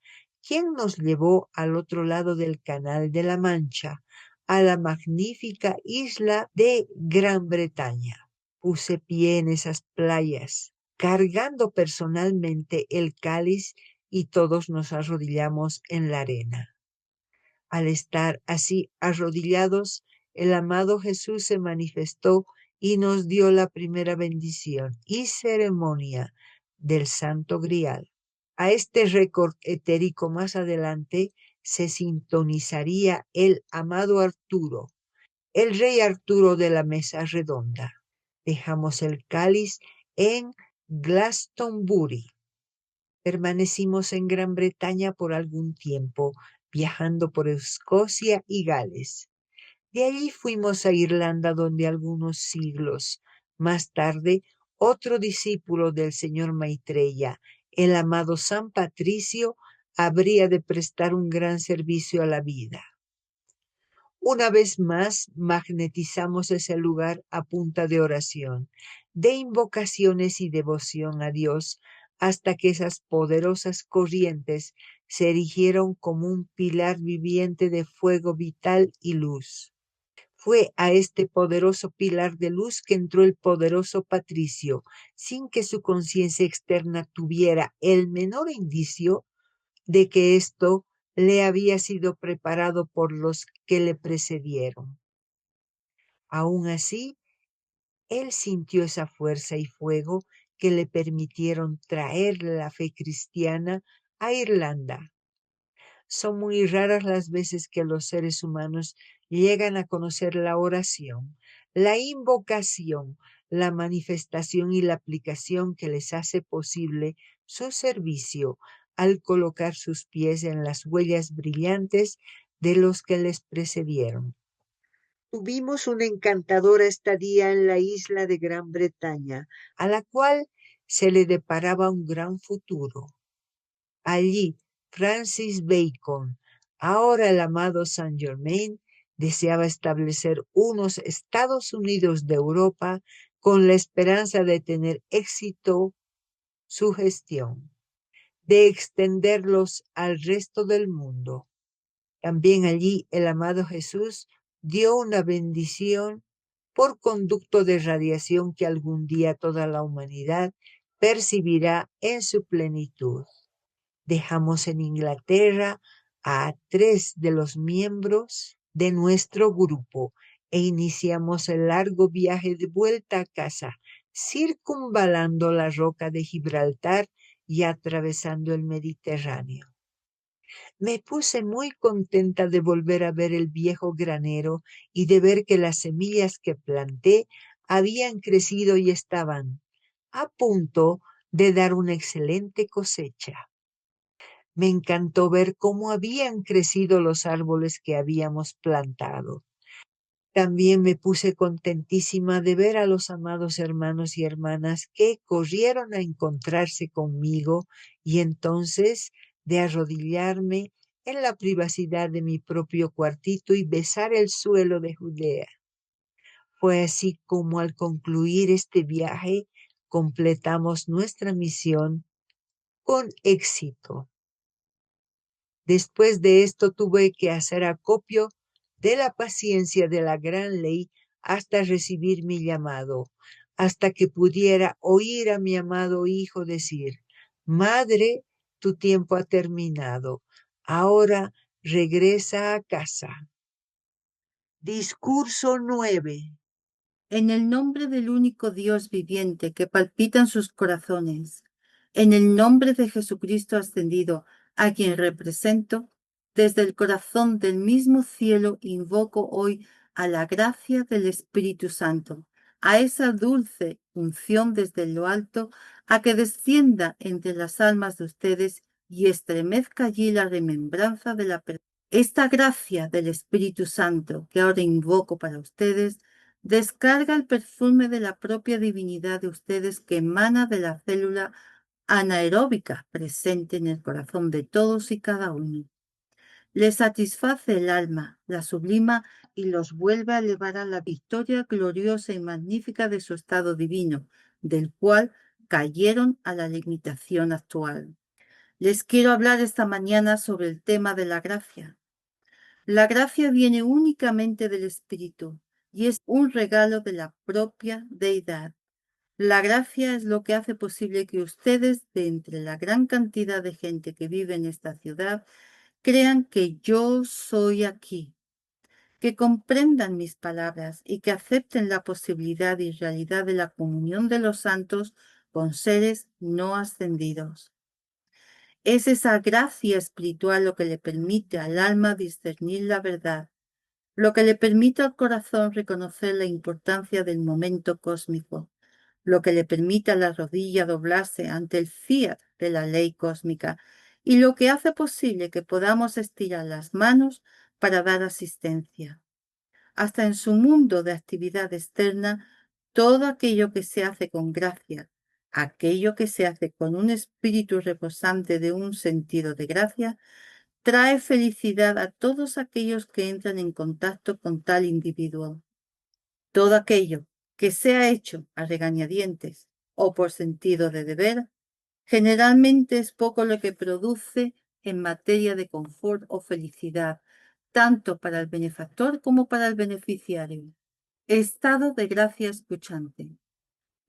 quien nos llevó al otro lado del Canal de la Mancha, a la magnífica isla de Gran Bretaña. Puse pie en esas playas, cargando personalmente el cáliz, y todos nos arrodillamos en la arena. Al estar así arrodillados, el amado Jesús se manifestó y nos dio la primera bendición y ceremonia del Santo Grial. A este récord etérico más adelante se sintonizaría el amado Arturo, el rey Arturo de la mesa redonda. Dejamos el cáliz en Glastonbury. Permanecimos en Gran Bretaña por algún tiempo, viajando por Escocia y Gales. De allí fuimos a Irlanda, donde algunos siglos más tarde, otro discípulo del señor Maitreya, el amado San Patricio, habría de prestar un gran servicio a la vida. Una vez más, magnetizamos ese lugar a punta de oración, de invocaciones y devoción a Dios, hasta que esas poderosas corrientes se erigieron como un pilar viviente de fuego vital y luz. Fue a este poderoso pilar de luz que entró el poderoso Patricio, sin que su conciencia externa tuviera el menor indicio de que esto le había sido preparado por los que le precedieron. Aún así, él sintió esa fuerza y fuego que le permitieron traer la fe cristiana a Irlanda. Son muy raras las veces que los seres humanos llegan a conocer la oración, la invocación, la manifestación y la aplicación que les hace posible su servicio al colocar sus pies en las huellas brillantes de los que les precedieron. Tuvimos una encantadora estadía en la isla de Gran Bretaña, a la cual se le deparaba un gran futuro. Allí, Francis Bacon, ahora el amado Saint Germain, Deseaba establecer unos Estados Unidos de Europa con la esperanza de tener éxito su gestión, de extenderlos al resto del mundo. También allí el amado Jesús dio una bendición por conducto de radiación que algún día toda la humanidad percibirá en su plenitud. Dejamos en Inglaterra a 3 de los miembros de nuestro grupo e iniciamos el largo viaje de vuelta a casa, circunvalando la roca de Gibraltar y atravesando el Mediterráneo. Me puse muy contenta de volver a ver el viejo granero y de ver que las semillas que planté habían crecido y estaban a punto de dar una excelente cosecha. Me encantó ver cómo habían crecido los árboles que habíamos plantado. También me puse contentísima de ver a los amados hermanos y hermanas que corrieron a encontrarse conmigo y entonces de arrodillarme en la privacidad de mi propio cuartito y besar el suelo de Judea. Fue así como al concluir este viaje completamos nuestra misión con éxito. Después de esto tuve que hacer acopio de la paciencia de la gran ley hasta recibir mi llamado, hasta que pudiera oír a mi amado hijo decir: Madre, tu tiempo ha terminado, ahora regresa a casa. Discurso 9. En el nombre del único Dios viviente que palpita en sus corazones, en el nombre de Jesucristo ascendido, a quien represento, desde el corazón del mismo cielo invoco hoy a la gracia del Espíritu Santo, a esa dulce unción desde lo alto, a que descienda entre las almas de ustedes y estremezca allí la remembranza de la Esta gracia del Espíritu Santo que ahora invoco para ustedes, descarga el perfume de la propia divinidad de ustedes que emana de la célula anaeróbica presente en el corazón de todos y cada uno. Les satisface el alma, la sublima y los vuelve a elevar a la victoria gloriosa y magnífica de su estado divino, del cual cayeron a la limitación actual. Les quiero hablar esta mañana sobre el tema de la gracia. La gracia viene únicamente del Espíritu y es un regalo de la propia deidad. La gracia es lo que hace posible que ustedes, de entre la gran cantidad de gente que vive en esta ciudad, crean que yo soy aquí, que comprendan mis palabras y que acepten la posibilidad y realidad de la comunión de los santos con seres no ascendidos. Es esa gracia espiritual lo que le permite al alma discernir la verdad, lo que le permite al corazón reconocer la importancia del momento cósmico, lo que le permite a la rodilla doblarse ante el fiat de la ley cósmica y lo que hace posible que podamos estirar las manos para dar asistencia. Hasta en su mundo de actividad externa, todo aquello que se hace con gracia, aquello que se hace con un espíritu reposante de un sentido de gracia, trae felicidad a todos aquellos que entran en contacto con tal individuo. Todo aquello que sea hecho a regañadientes o por sentido de deber, generalmente es poco lo que produce en materia de confort o felicidad, tanto para el benefactor como para el beneficiario. Estado de gracia escuchante.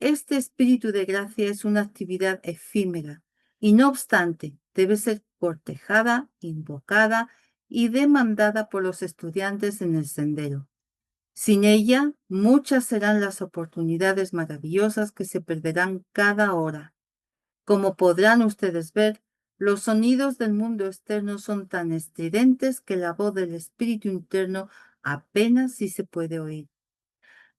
Este espíritu de gracia es una actividad efímera y no obstante debe ser cortejada, invocada y demandada por los estudiantes en el sendero. Sin ella, muchas serán las oportunidades maravillosas que se perderán cada hora. Como podrán ustedes ver, los sonidos del mundo externo son tan estridentes que la voz del espíritu interno apenas si se puede oír.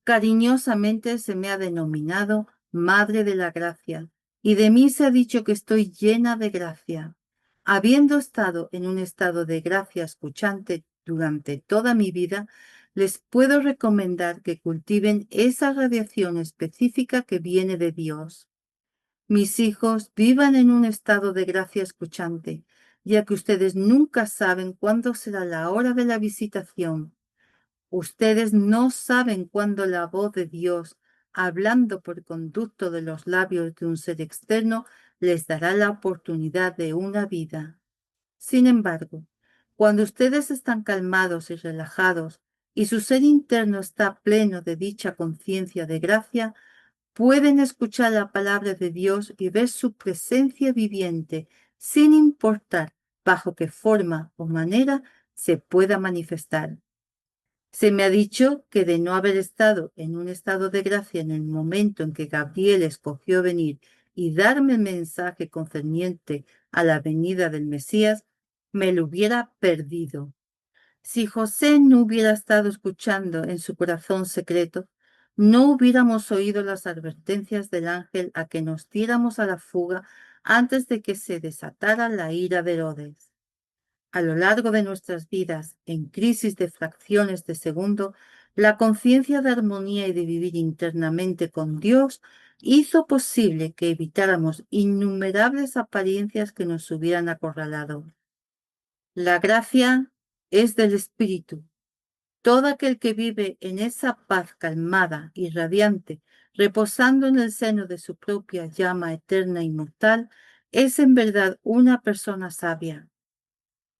Cariñosamente se me ha denominado Madre de la Gracia, y de mí se ha dicho que estoy llena de gracia. Habiendo estado en un estado de gracia escuchante durante toda mi vida, les puedo recomendar que cultiven esa radiación específica que viene de Dios. Mis hijos, vivan en un estado de gracia escuchante, ya que ustedes nunca saben cuándo será la hora de la visitación. Ustedes no saben cuándo la voz de Dios, hablando por conducto de los labios de un ser externo, les dará la oportunidad de una vida. Sin embargo, cuando ustedes están calmados y relajados y su ser interno está pleno de dicha conciencia de gracia, pueden escuchar la palabra de Dios y ver su presencia viviente, sin importar bajo qué forma o manera se pueda manifestar. Se me ha dicho que de no haber estado en un estado de gracia en el momento en que Gabriel escogió venir y darme el mensaje concerniente a la venida del Mesías, me lo hubiera perdido. Si José no hubiera estado escuchando en su corazón secreto, no hubiéramos oído las advertencias del ángel a que nos diéramos a la fuga antes de que se desatara la ira de Herodes. A lo largo de nuestras vidas, en crisis de fracciones de segundo, la conciencia de armonía y de vivir internamente con Dios hizo posible que evitáramos innumerables apariencias que nos hubieran acorralado. La gracia es del Espíritu. Todo aquel que vive en esa paz calmada y radiante, reposando en el seno de su propia llama eterna e inmortal, es en verdad una persona sabia.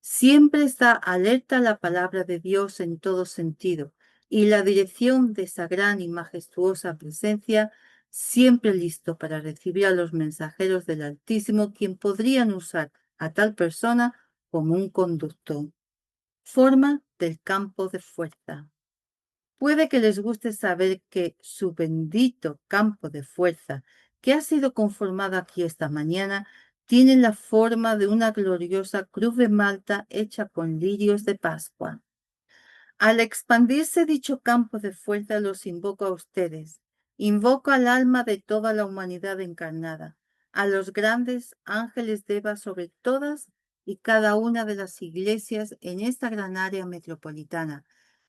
Siempre está alerta a la palabra de Dios en todo sentido y la dirección de esa gran y majestuosa presencia, siempre listo para recibir a los mensajeros del Altísimo, quien podrían usar a tal persona como un conductor. Forma del campo de fuerza. Puede que les guste saber que su bendito campo de fuerza, que ha sido conformado aquí esta mañana, tiene la forma de una gloriosa cruz de Malta hecha con lirios de Pascua. Al expandirse dicho campo de fuerza, los invoco a ustedes. Invoco al alma de toda la humanidad encarnada, a los grandes ángeles de Eva sobre todas y cada una de las iglesias en esta gran área metropolitana,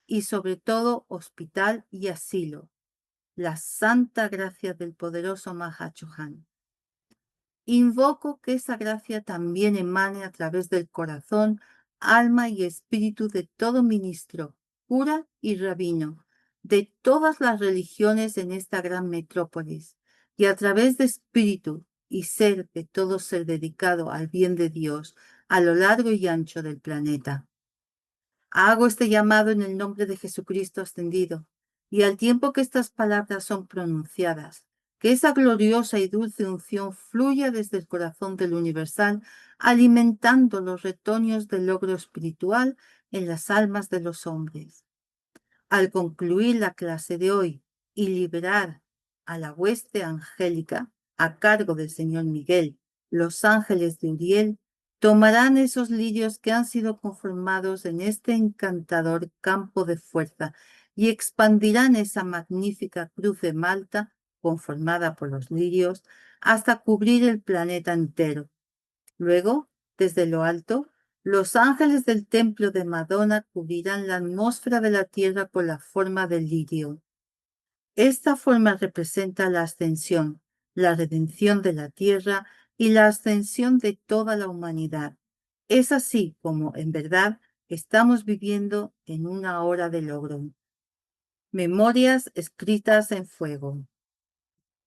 y sobre todo hospital y asilo, la santa gracia del poderoso Mahachohan. Invoco que esa gracia también emane a través del corazón, alma y espíritu de todo ministro, cura y rabino, de todas las religiones en esta gran metrópolis, y a través de espíritu y ser de todo ser dedicado al bien de Dios a lo largo y ancho del planeta. Hago este llamado en el nombre de Jesucristo ascendido, y al tiempo que estas palabras son pronunciadas, que esa gloriosa y dulce unción fluya desde el corazón del universal, alimentando los retoños del logro espiritual en las almas de los hombres. Al concluir la clase de hoy y liberar a la hueste angélica a cargo del señor Miguel, los ángeles de Uriel tomarán esos lirios que han sido conformados en este encantador campo de fuerza y expandirán esa magnífica cruz de Malta conformada por los lirios hasta cubrir el planeta entero. Luego, desde lo alto, los ángeles del templo de Madonna cubrirán la atmósfera de la tierra con la forma del lirio. Esta forma representa la ascensión, la redención de la tierra y la ascensión de toda la humanidad. Es así como, en verdad, estamos viviendo en una hora de logro. Memorias escritas en fuego.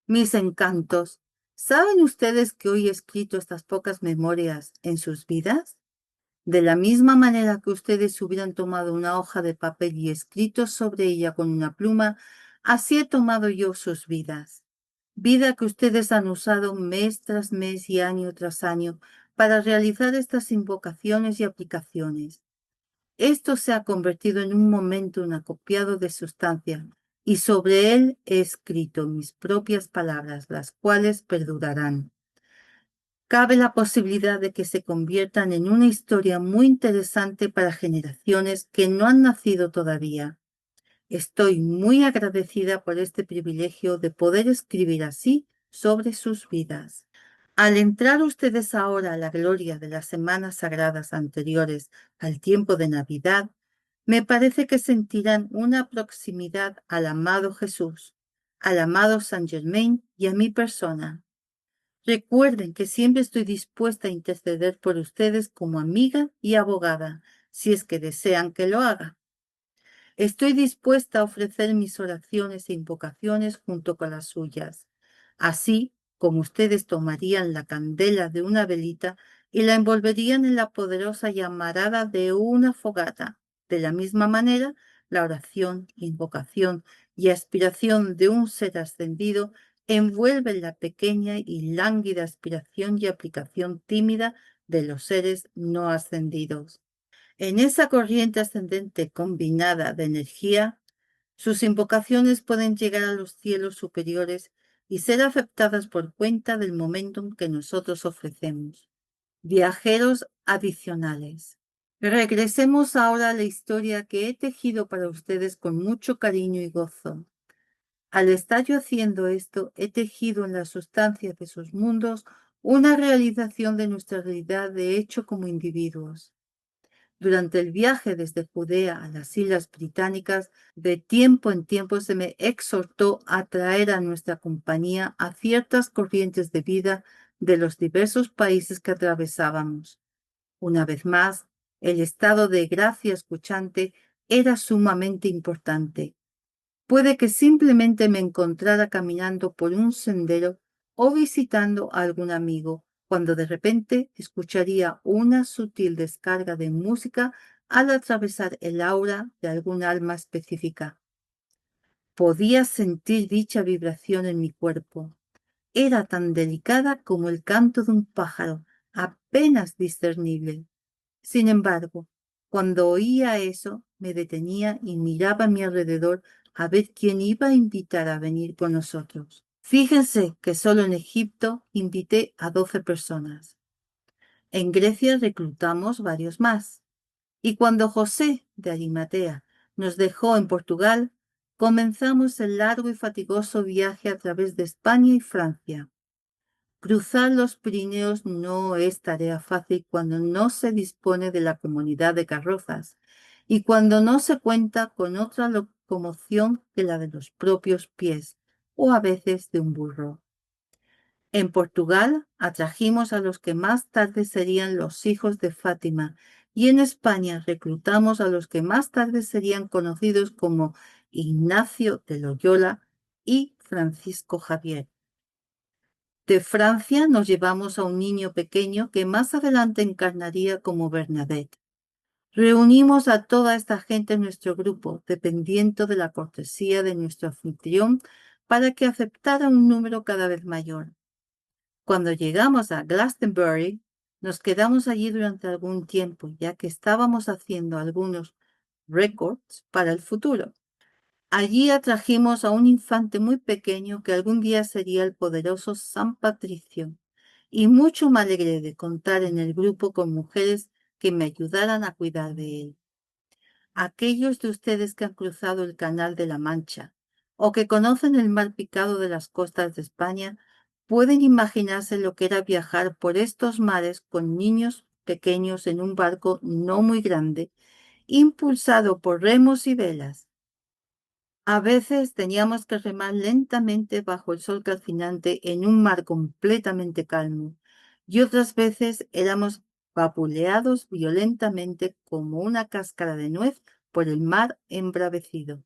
Mis encantos, ¿saben ustedes que hoy he escrito estas pocas memorias en sus vidas? De la misma manera que ustedes hubieran tomado una hoja de papel y escrito sobre ella con una pluma, así he tomado yo sus vidas. Vida que ustedes han usado mes tras mes y año tras año para realizar estas invocaciones y aplicaciones. Esto se ha convertido en un momento acopiado de sustancia, y sobre él he escrito mis propias palabras, las cuales perdurarán. Cabe la posibilidad de que se conviertan en una historia muy interesante para generaciones que no han nacido todavía. Estoy muy agradecida por este privilegio de poder escribir así sobre sus vidas. Al entrar ustedes ahora a la gloria de las semanas sagradas anteriores al tiempo de Navidad, me parece que sentirán una proximidad al amado Jesús, al amado Saint Germain y a mi persona. Recuerden que siempre estoy dispuesta a interceder por ustedes como amiga y abogada, si es que desean que lo haga. Estoy dispuesta a ofrecer mis oraciones e invocaciones junto con las suyas, así como ustedes tomarían la candela de una velita y la envolverían en la poderosa llamarada de una fogata. De la misma manera, la oración, invocación y aspiración de un ser ascendido envuelven la pequeña y lánguida aspiración y aplicación tímida de los seres no ascendidos. En esa corriente ascendente combinada de energía, sus invocaciones pueden llegar a los cielos superiores y ser aceptadas por cuenta del momentum que nosotros ofrecemos. Viajeros adicionales. Regresemos ahora a la historia que he tejido para ustedes con mucho cariño y gozo. Al estar yo haciendo esto, he tejido en la sustancia de sus mundos una realización de nuestra realidad de hecho como individuos. Durante el viaje desde Judea a las Islas Británicas, de tiempo en tiempo se me exhortó a traer a nuestra compañía a ciertas corrientes de vida de los diversos países que atravesábamos. Una vez más, el estado de gracia escuchante era sumamente importante. Puede que simplemente me encontrara caminando por un sendero o visitando a algún amigo, cuando de repente escucharía una sutil descarga de música al atravesar el aura de algún alma específica. Podía sentir dicha vibración en mi cuerpo. Era tan delicada como el canto de un pájaro, apenas discernible. Sin embargo, cuando oía eso, me detenía y miraba a mi alrededor a ver quién iba a invitar a venir con nosotros. Fíjense que solo en Egipto invité a 12 personas. En Grecia reclutamos varios más. Y cuando José de Arimatea nos dejó en Portugal, comenzamos el largo y fatigoso viaje a través de España y Francia. Cruzar los Pirineos no es tarea fácil cuando no se dispone de la comunidad de carrozas y cuando no se cuenta con otra locomoción que la de los propios pies o a veces de un burro. En Portugal atrajimos a los que más tarde serían los hijos de Fátima y en España reclutamos a los que más tarde serían conocidos como Ignacio de Loyola y Francisco Javier. De Francia nos llevamos a un niño pequeño que más adelante encarnaría como Bernadette. Reunimos a toda esta gente en nuestro grupo, dependiendo de la cortesía de nuestro anfitrión, para que aceptara un número cada vez mayor. Cuando llegamos a Glastonbury, nos quedamos allí durante algún tiempo, ya que estábamos haciendo algunos récords para el futuro. Allí atrajimos a un infante muy pequeño que algún día sería el poderoso San Patricio, y mucho me alegré de contar en el grupo con mujeres que me ayudaran a cuidar de él. Aquellos de ustedes que han cruzado el Canal de la Mancha o que conocen el mar picado de las costas de España pueden imaginarse lo que era viajar por estos mares con niños pequeños en un barco no muy grande, impulsado por remos y velas. A veces teníamos que remar lentamente bajo el sol calcinante en un mar completamente calmo, y otras veces éramos vapuleados violentamente como una cáscara de nuez por el mar embravecido.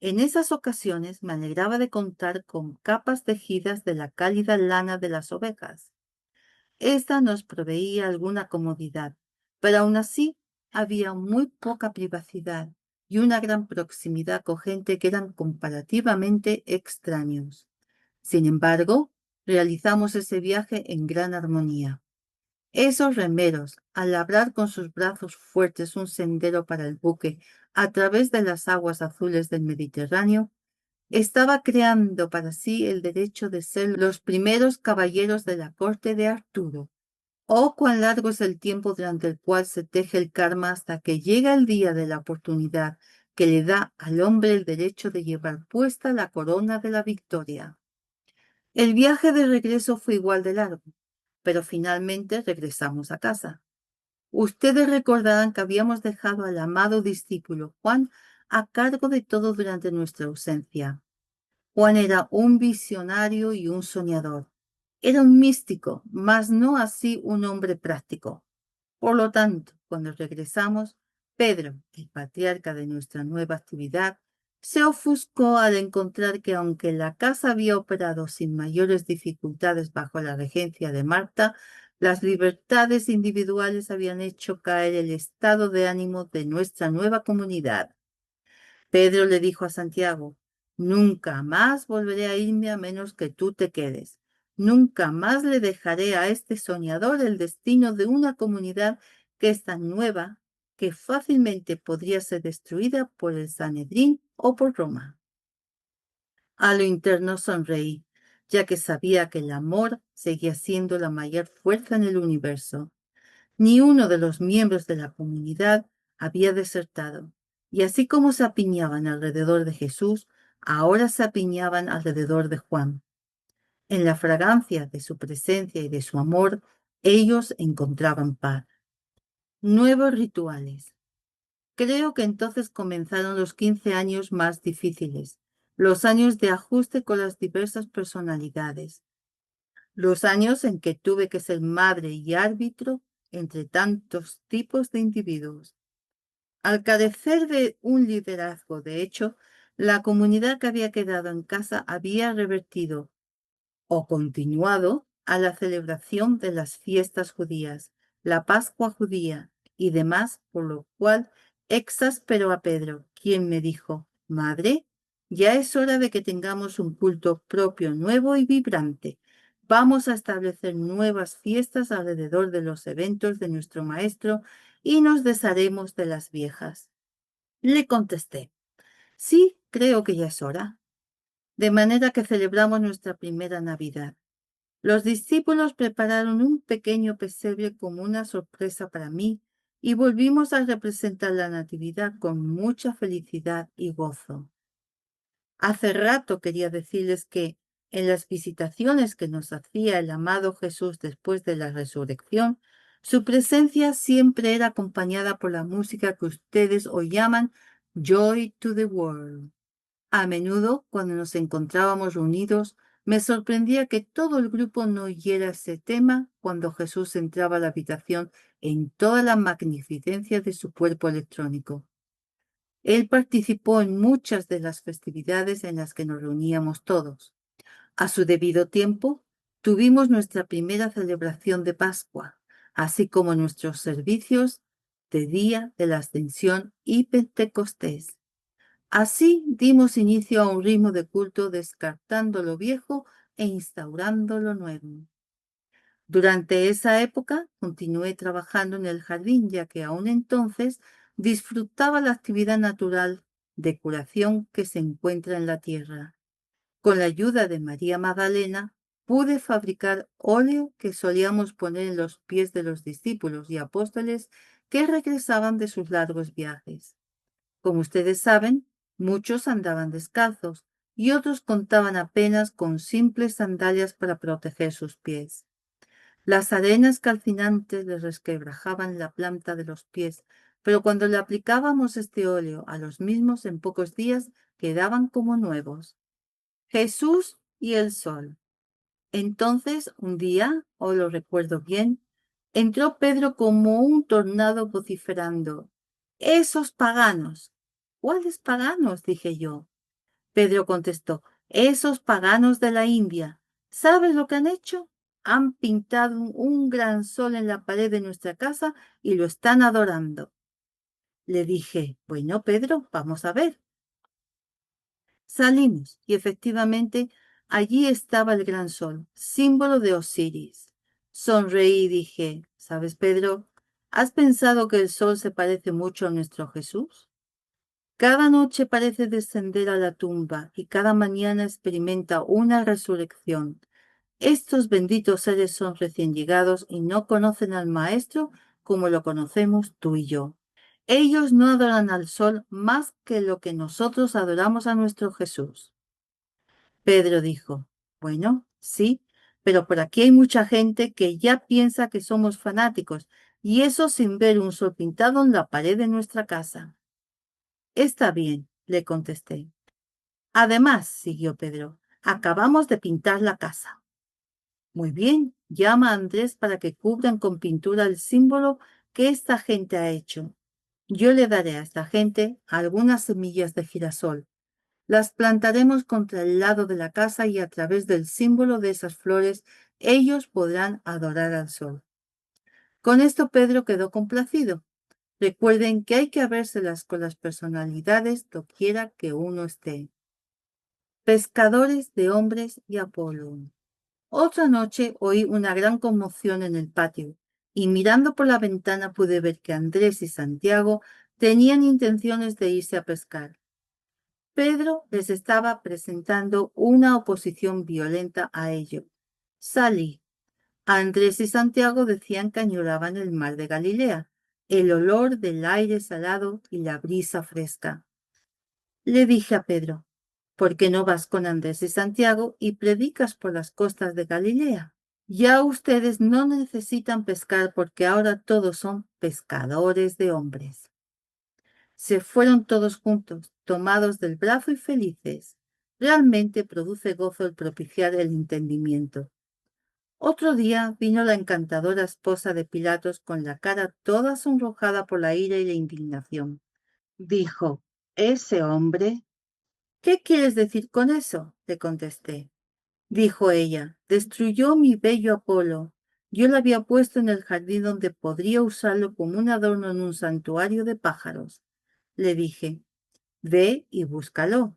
En esas ocasiones me alegraba de contar con capas tejidas de la cálida lana de las ovejas. Esta nos proveía alguna comodidad, pero aún así había muy poca privacidad y una gran proximidad con gente que eran comparativamente extraños. Sin embargo, realizamos ese viaje en gran armonía. Esos remeros, al labrar con sus brazos fuertes un sendero para el buque a través de las aguas azules del Mediterráneo, estaba creando para sí el derecho de ser los primeros caballeros de la corte de Arturo. Oh, cuán largo es el tiempo durante el cual se teje el karma hasta que llega el día de la oportunidad que le da al hombre el derecho de llevar puesta la corona de la victoria. El viaje de regreso fue igual de largo, pero finalmente regresamos a casa. Ustedes recordarán que habíamos dejado al amado discípulo Juan a cargo de todo durante nuestra ausencia. Juan era un visionario y un soñador. Era un místico, mas no así un hombre práctico. Por lo tanto, cuando regresamos, Pedro, el patriarca de nuestra nueva actividad, se ofuscó al encontrar que aunque la casa había operado sin mayores dificultades bajo la regencia de Marta, las libertades individuales habían hecho caer el estado de ánimo de nuestra nueva comunidad. Pedro le dijo a Santiago: nunca más volveré a irme a menos que tú te quedes. Nunca más le dejaré a este soñador el destino de una comunidad que es tan nueva que fácilmente podría ser destruida por el Sanedrín o por Roma. A lo interno sonreí, ya que sabía que el amor seguía siendo la mayor fuerza en el universo. Ni uno de los miembros de la comunidad había desertado, y así como se apiñaban alrededor de Jesús, ahora se apiñaban alrededor de Juan. En la fragancia de su presencia y de su amor, ellos encontraban paz. Nuevos rituales. Creo que entonces comenzaron los 15 años más difíciles, los años de ajuste con las diversas personalidades, los años en que tuve que ser madre y árbitro entre tantos tipos de individuos. Al carecer de un liderazgo, de hecho, la comunidad que había quedado en casa había revertido o continuado a la celebración de las fiestas judías, la Pascua judía y demás, por lo cual exasperó a Pedro, quien me dijo: Madre, ya es hora de que tengamos un culto propio, nuevo y vibrante. Vamos a establecer nuevas fiestas alrededor de los eventos de nuestro Maestro y nos desharemos de las viejas. Le contesté: sí, creo que ya es hora. De manera que celebramos nuestra primera Navidad. Los discípulos prepararon un pequeño pesebre como una sorpresa para mí y volvimos a representar la Natividad con mucha felicidad y gozo. Hace rato quería decirles que en las visitaciones que nos hacía el amado Jesús después de la resurrección, su presencia siempre era acompañada por la música que ustedes hoy llaman Joy to the World. A menudo, cuando nos encontrábamos reunidos, me sorprendía que todo el grupo no oyera ese tema cuando Jesús entraba a la habitación en toda la magnificencia de su cuerpo electrónico. Él participó en muchas de las festividades en las que nos reuníamos todos. A su debido tiempo, tuvimos nuestra primera celebración de Pascua, así como nuestros servicios de Día de la Ascensión y Pentecostés. Así dimos inicio a un ritmo de culto descartando lo viejo e instaurando lo nuevo. Durante esa época continué trabajando en el jardín, ya que aún entonces disfrutaba la actividad natural de curación que se encuentra en la tierra. Con la ayuda de María Magdalena pude fabricar óleo que solíamos poner en los pies de los discípulos y apóstoles que regresaban de sus largos viajes. Como ustedes saben, muchos andaban descalzos y otros contaban apenas con simples sandalias para proteger sus pies. Las arenas calcinantes les resquebrajaban la planta de los pies, pero cuando le aplicábamos este óleo a los mismos, en pocos días quedaban como nuevos. Jesús y el sol. Entonces, un día, os lo recuerdo bien, entró Pedro como un tornado vociferando: ¡esos paganos! ¿Cuáles paganos?, dije yo. Pedro contestó: esos paganos de la India. ¿Sabes lo que han hecho? Han pintado un gran sol en la pared de nuestra casa y lo están adorando. Le dije: bueno, Pedro, vamos a ver. Salimos y efectivamente allí estaba el gran sol, símbolo de Osiris. Sonreí y dije: ¿sabes, Pedro? ¿Has pensado que el sol se parece mucho a nuestro Jesús? Cada noche parece descender a la tumba y cada mañana experimenta una resurrección. Estos benditos seres son recién llegados y no conocen al Maestro como lo conocemos tú y yo. Ellos no adoran al sol más que lo que nosotros adoramos a nuestro Jesús. Pedro dijo: bueno, sí, pero por aquí hay mucha gente que ya piensa que somos fanáticos, y eso sin ver un sol pintado en la pared de nuestra casa. Está bien, le contesté. Además, siguió Pedro, acabamos de pintar la casa. Muy bien, llama a Andrés para que cubran con pintura el símbolo que esta gente ha hecho. Yo le daré a esta gente algunas semillas de girasol. Las plantaremos contra el lado de la casa y a través del símbolo de esas flores ellos podrán adorar al sol. Con esto Pedro quedó complacido. Recuerden que hay que habérselas con las personalidades doquiera que uno esté. Pescadores de hombres y Apolo. Otra noche oí una gran conmoción en el patio, y mirando por la ventana pude ver que Andrés y Santiago tenían intenciones de irse a pescar. Pedro les estaba presentando una oposición violenta a ello. Salí. Andrés y Santiago decían que añoraban el mar de Galilea, el olor del aire salado y la brisa fresca. Le dije a Pedro, ¿por qué no vas con Andrés y Santiago y predicas por las costas de Galilea? Ya ustedes no necesitan pescar porque ahora todos son pescadores de hombres. Se fueron todos juntos, tomados del brazo y felices. Realmente produce gozo el propiciar el entendimiento. Otro día vino la encantadora esposa de Pilatos con la cara toda sonrojada por la ira y la indignación. Dijo, ¿ese hombre? ¿Qué quieres decir con eso? Le contesté. Dijo ella, destruyó mi bello Apolo. Yo lo había puesto en el jardín donde podría usarlo como un adorno en un santuario de pájaros. Le dije, ve y búscalo.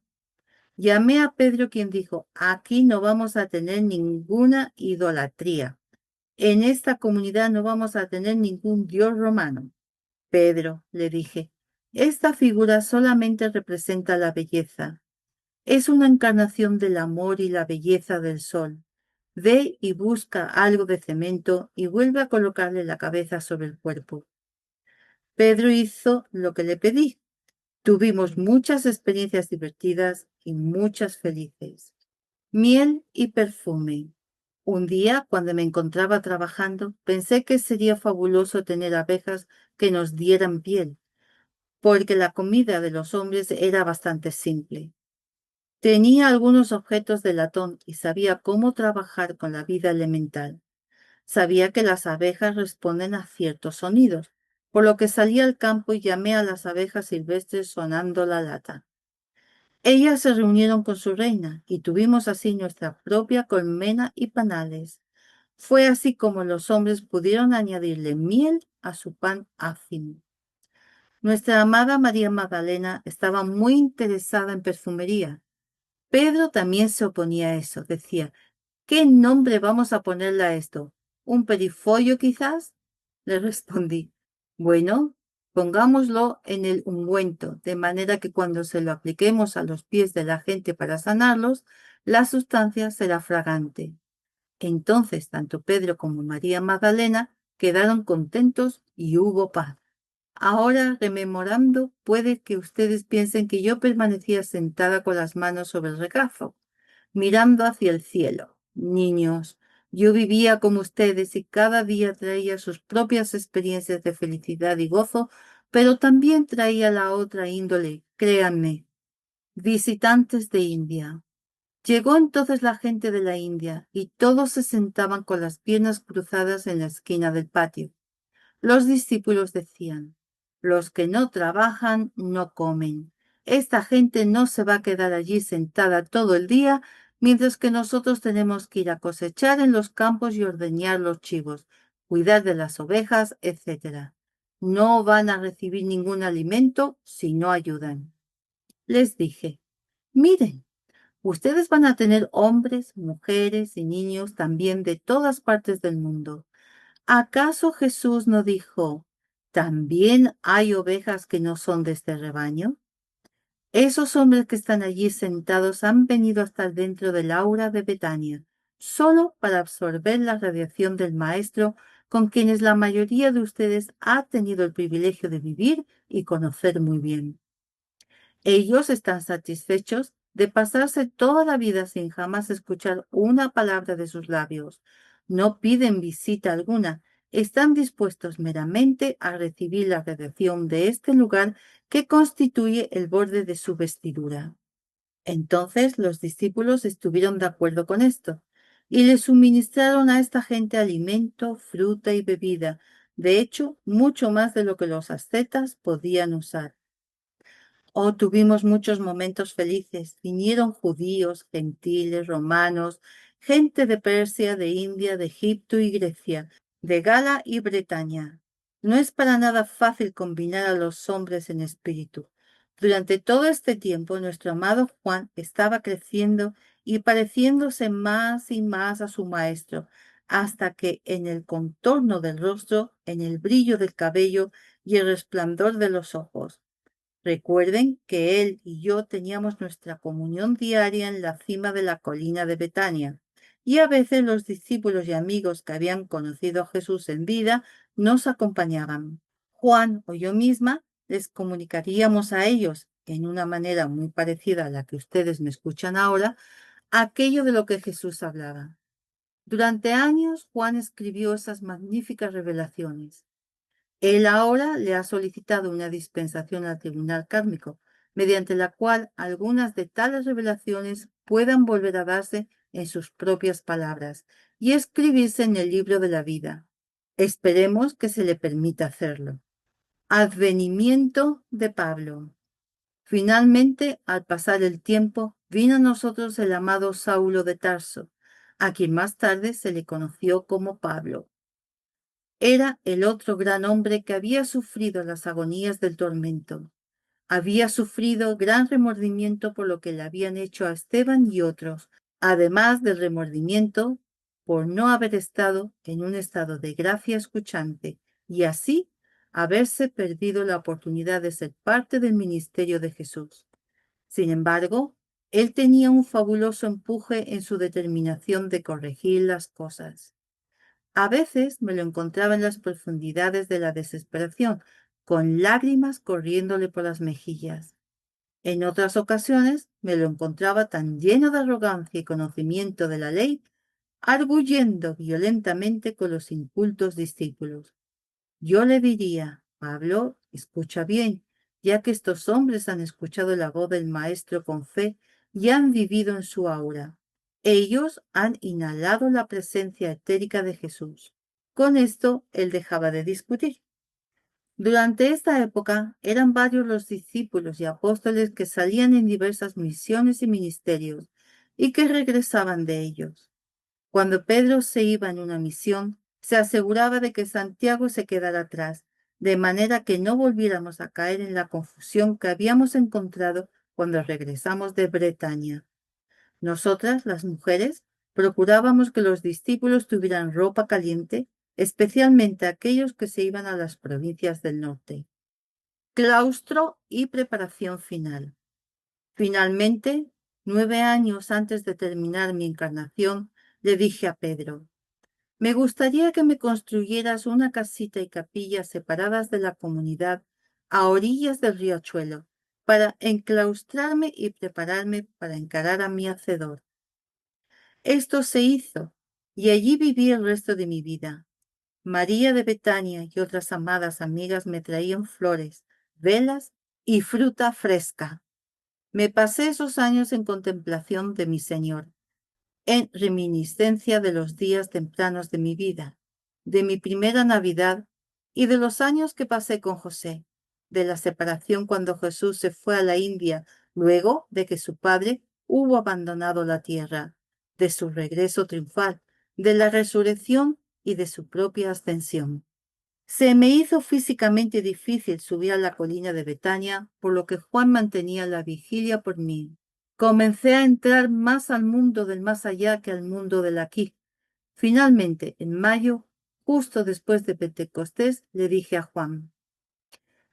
Llamé a Pedro quien dijo, aquí no vamos a tener ninguna idolatría. En esta comunidad no vamos a tener ningún dios romano. Pedro, le dije, esta figura solamente representa la belleza. Es una encarnación del amor y la belleza del sol. Ve y busca algo de cemento y vuelve a colocarle la cabeza sobre el cuerpo. Pedro hizo lo que le pedí. Tuvimos muchas experiencias divertidas y muchas felices. Miel y perfume. Un día, cuando me encontraba trabajando, pensé que sería fabuloso tener abejas que nos dieran piel, porque la comida de los hombres era bastante simple. Tenía algunos objetos de latón y sabía cómo trabajar con la vida elemental. Sabía que las abejas responden a ciertos sonidos, por lo que salí al campo y llamé a las abejas silvestres sonando la lata. Ellas se reunieron con su reina y tuvimos así nuestra propia colmena y panales. Fue así como los hombres pudieron añadirle miel a su pan ácimo. Nuestra amada María Magdalena estaba muy interesada en perfumería. Pedro también se oponía a eso. Decía, ¿qué nombre vamos a ponerle a esto? ¿Un perifollo quizás? Le respondí, bueno, pongámoslo en el ungüento, de manera que cuando se lo apliquemos a los pies de la gente para sanarlos, la sustancia será fragante. Entonces tanto Pedro como María Magdalena quedaron contentos y hubo paz. Ahora, rememorando, puede que ustedes piensen que yo permanecía sentada con las manos sobre el regazo, mirando hacia el cielo. Niños, yo vivía como ustedes y cada día traía sus propias experiencias de felicidad y gozo, pero también traía la otra índole, créanme. Visitantes de India. Llegó entonces la gente de la India y todos se sentaban con las piernas cruzadas en la esquina del patio. Los discípulos decían, los que no trabajan no comen. Esta gente no se va a quedar allí sentada todo el día, mientras que nosotros tenemos que ir a cosechar en los campos y ordeñar los chivos, cuidar de las ovejas, etc. No van a recibir ningún alimento si no ayudan. Les dije, miren, ustedes van a tener hombres, mujeres y niños también de todas partes del mundo. ¿Acaso Jesús no dijo, también hay ovejas que no son de este rebaño? Esos hombres que están allí sentados han venido a estar dentro del aura de Betania, solo para absorber la radiación del Maestro con quienes la mayoría de ustedes ha tenido el privilegio de vivir y conocer muy bien. Ellos están satisfechos de pasarse toda la vida sin jamás escuchar una palabra de sus labios. No piden visita alguna, están dispuestos meramente a recibir la radiación de este lugar que constituye el borde de su vestidura. Entonces los discípulos estuvieron de acuerdo con esto y le suministraron a esta gente alimento, fruta y bebida, de hecho, mucho más de lo que los ascetas podían usar. Oh, tuvimos muchos momentos felices. Vinieron judíos, gentiles, romanos, gente de Persia, de India, de Egipto y Grecia, de Gala y Bretaña. No es para nada fácil combinar a los hombres en espíritu. Durante todo este tiempo, nuestro amado Juan estaba creciendo y pareciéndose más y más a su maestro, hasta que en el contorno del rostro, en el brillo del cabello y el resplandor de los ojos, recuerden que él y yo teníamos nuestra comunión diaria en la cima de la colina de Betania, y a veces los discípulos y amigos que habían conocido a Jesús en vida nos acompañaban. Juan o yo misma les comunicaríamos a ellos, en una manera muy parecida a la que ustedes me escuchan ahora, aquello de lo que Jesús hablaba. Durante años, Juan escribió esas magníficas revelaciones. Él ahora le ha solicitado una dispensación al tribunal kármico, mediante la cual algunas de tales revelaciones puedan volver a darse en sus propias palabras y escribirse en el libro de la vida. Esperemos que se le permita hacerlo. Advenimiento de Pablo. Finalmente, al pasar el tiempo, vino a nosotros el amado Saulo de Tarso, a quien más tarde se le conoció como Pablo. Era el otro gran hombre que había sufrido las agonías del tormento. Había sufrido gran remordimiento por lo que le habían hecho a Esteban y otros, además del remordimiento por no haber estado en un estado de gracia escuchante y así haberse perdido la oportunidad de ser parte del ministerio de Jesús. Sin embargo, él tenía un fabuloso empuje en su determinación de corregir las cosas. A veces me lo encontraba en las profundidades de la desesperación, con lágrimas corriéndole por las mejillas. En otras ocasiones me lo encontraba tan lleno de arrogancia y conocimiento de la ley, arguyendo violentamente con los incultos discípulos. Yo le diría: Pablo, escucha bien, ya que estos hombres han escuchado la voz del Maestro con fe y han vivido en su aura. Ellos han inhalado la presencia etérica de Jesús. Con esto, él dejaba de discutir. Durante esta época eran varios los discípulos y apóstoles que salían en diversas misiones y ministerios y que regresaban de ellos. Cuando Pedro se iba en una misión, se aseguraba de que Santiago se quedara atrás, de manera que no volviéramos a caer en la confusión que habíamos encontrado cuando regresamos de Bretaña. Nosotras, las mujeres, procurábamos que los discípulos tuvieran ropa caliente, especialmente aquellos que se iban a las provincias del norte. Claustro y preparación final. Finalmente, 9 años antes de terminar mi encarnación, le dije a Pedro: me gustaría que me construyeras una casita y capilla separadas de la comunidad a orillas del riachuelo, para enclaustrarme y prepararme para encarar a mi Hacedor. Esto se hizo, y allí viví el resto de mi vida. María de Betania y otras amadas amigas me traían flores, velas y fruta fresca. Me pasé esos años en contemplación de mi Señor, en reminiscencia de los días tempranos de mi vida, de mi primera Navidad y de los años que pasé con José, de la separación cuando Jesús se fue a la India luego de que su padre hubo abandonado la tierra, de su regreso triunfal, de la resurrección y de su propia ascensión. Se me hizo físicamente difícil subir a la colina de Betania, por lo que Juan mantenía la vigilia por mí. Comencé a entrar más al mundo del más allá que al mundo del aquí. Finalmente, en mayo, justo después de Pentecostés, le dije a Juan: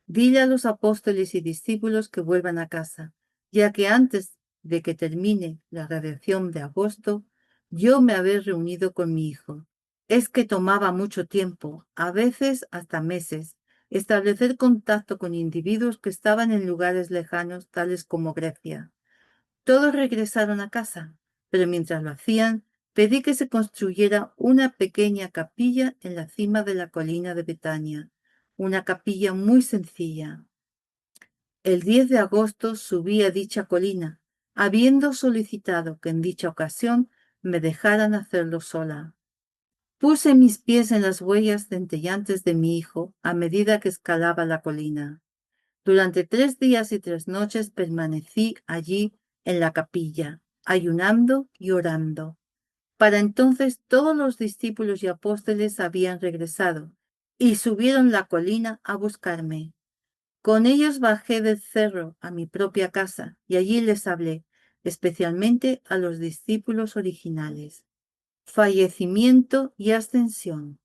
dile a los apóstoles y discípulos que vuelvan a casa, ya que antes de que termine la radiación de agosto, yo me había reunido con mi hijo. Es que tomaba mucho tiempo, a veces hasta meses, establecer contacto con individuos que estaban en lugares lejanos, tales como Grecia. Todos regresaron a casa, pero mientras lo hacían, pedí que se construyera una pequeña capilla en la cima de la colina de Betania, una capilla muy sencilla. El 10 de agosto subí a dicha colina, habiendo solicitado que en dicha ocasión me dejaran hacerlo sola. Puse mis pies en las huellas centellantes de mi hijo a medida que escalaba la colina. Durante 3 días y 3 noches permanecí allí en la capilla, ayunando y orando. Para entonces todos los discípulos y apóstoles habían regresado y subieron la colina a buscarme. Con ellos bajé del cerro a mi propia casa y allí les hablé, especialmente a los discípulos originales. Fallecimiento y ascensión.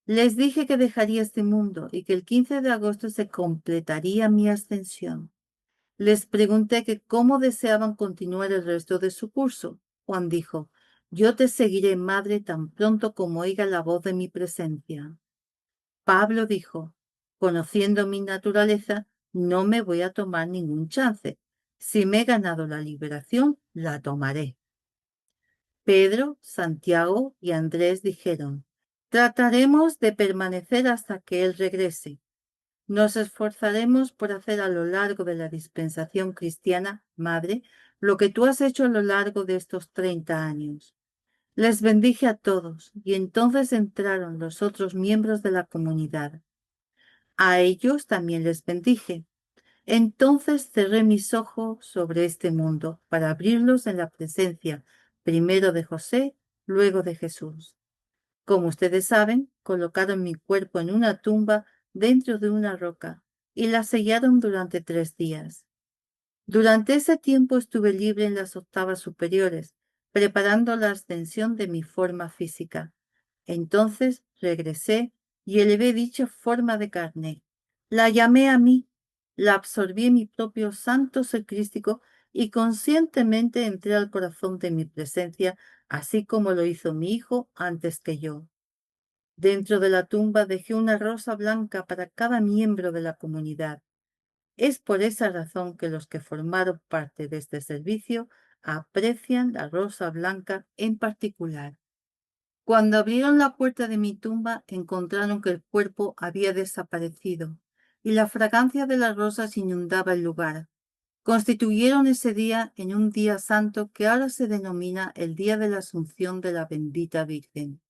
Les dije que dejaría este mundo y que el 15 de agosto se completaría mi ascensión. Les pregunté que cómo deseaban continuar el resto de su curso. Juan dijo, yo te seguiré, madre, tan pronto como oiga la voz de mi presencia. Pablo dijo, conociendo mi naturaleza, no me voy a tomar ningún chance. Si me he ganado la liberación, la tomaré. Pedro, Santiago y Andrés dijeron, trataremos de permanecer hasta que Él regrese. Nos esforzaremos por hacer a lo largo de la dispensación cristiana, Madre, lo que tú has hecho a lo largo de estos 30 años. Les bendije a todos y entonces entraron los otros miembros de la comunidad. A ellos también les bendije. Entonces cerré mis ojos sobre este mundo para abrirlos en la presencia, primero de José, luego de Jesús. Como ustedes saben, colocaron mi cuerpo en una tumba dentro de una roca y la sellaron durante 3 días. Durante ese tiempo estuve libre en las octavas superiores, preparando la ascensión de mi forma física. Entonces regresé y elevé dicha forma de carne. La llamé a mí, la absorbí en mi propio santo ser crístico y conscientemente entré al corazón de mi presencia, así como lo hizo mi hijo antes que yo. Dentro de la tumba dejé una rosa blanca para cada miembro de la comunidad. Es por esa razón que los que formaron parte de este servicio aprecian la rosa blanca en particular. Cuando abrieron la puerta de mi tumba, encontraron que el cuerpo había desaparecido y la fragancia de las rosas inundaba el lugar. Constituyeron ese día en un día santo que ahora se denomina el Día de la Asunción de la Bendita Virgen.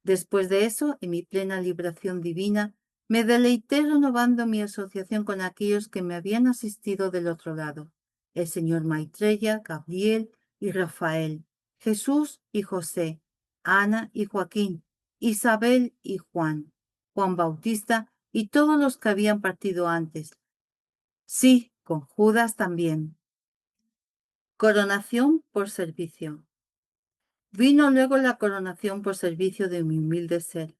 Después de eso, en mi plena liberación divina, me deleité renovando mi asociación con aquellos que me habían asistido del otro lado, el señor Maitreya, Gabriel y Rafael, Jesús y José, Ana y Joaquín, Isabel y Juan, Juan Bautista y todos los que habían partido antes. Sí, con Judas también. Coronación por servicio. Vino luego la coronación por servicio de mi humilde ser,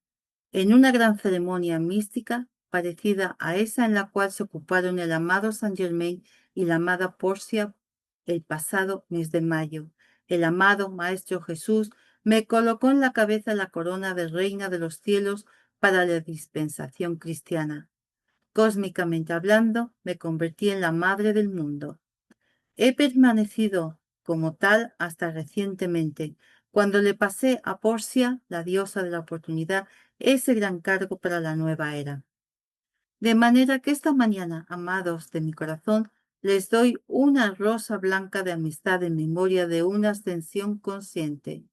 en una gran ceremonia mística parecida a esa en la cual se ocuparon el amado Saint Germain y la amada Porcia el pasado mes de mayo. El amado Maestro Jesús me colocó en la cabeza la corona de Reina de los Cielos para la dispensación cristiana. Cósmicamente hablando, me convertí en la madre del mundo. He permanecido como tal hasta recientemente, cuando le pasé a Porcia, la diosa de la oportunidad, ese gran cargo para la nueva era. De manera que esta mañana, amados de mi corazón, les doy una rosa blanca de amistad en memoria de una ascensión consciente.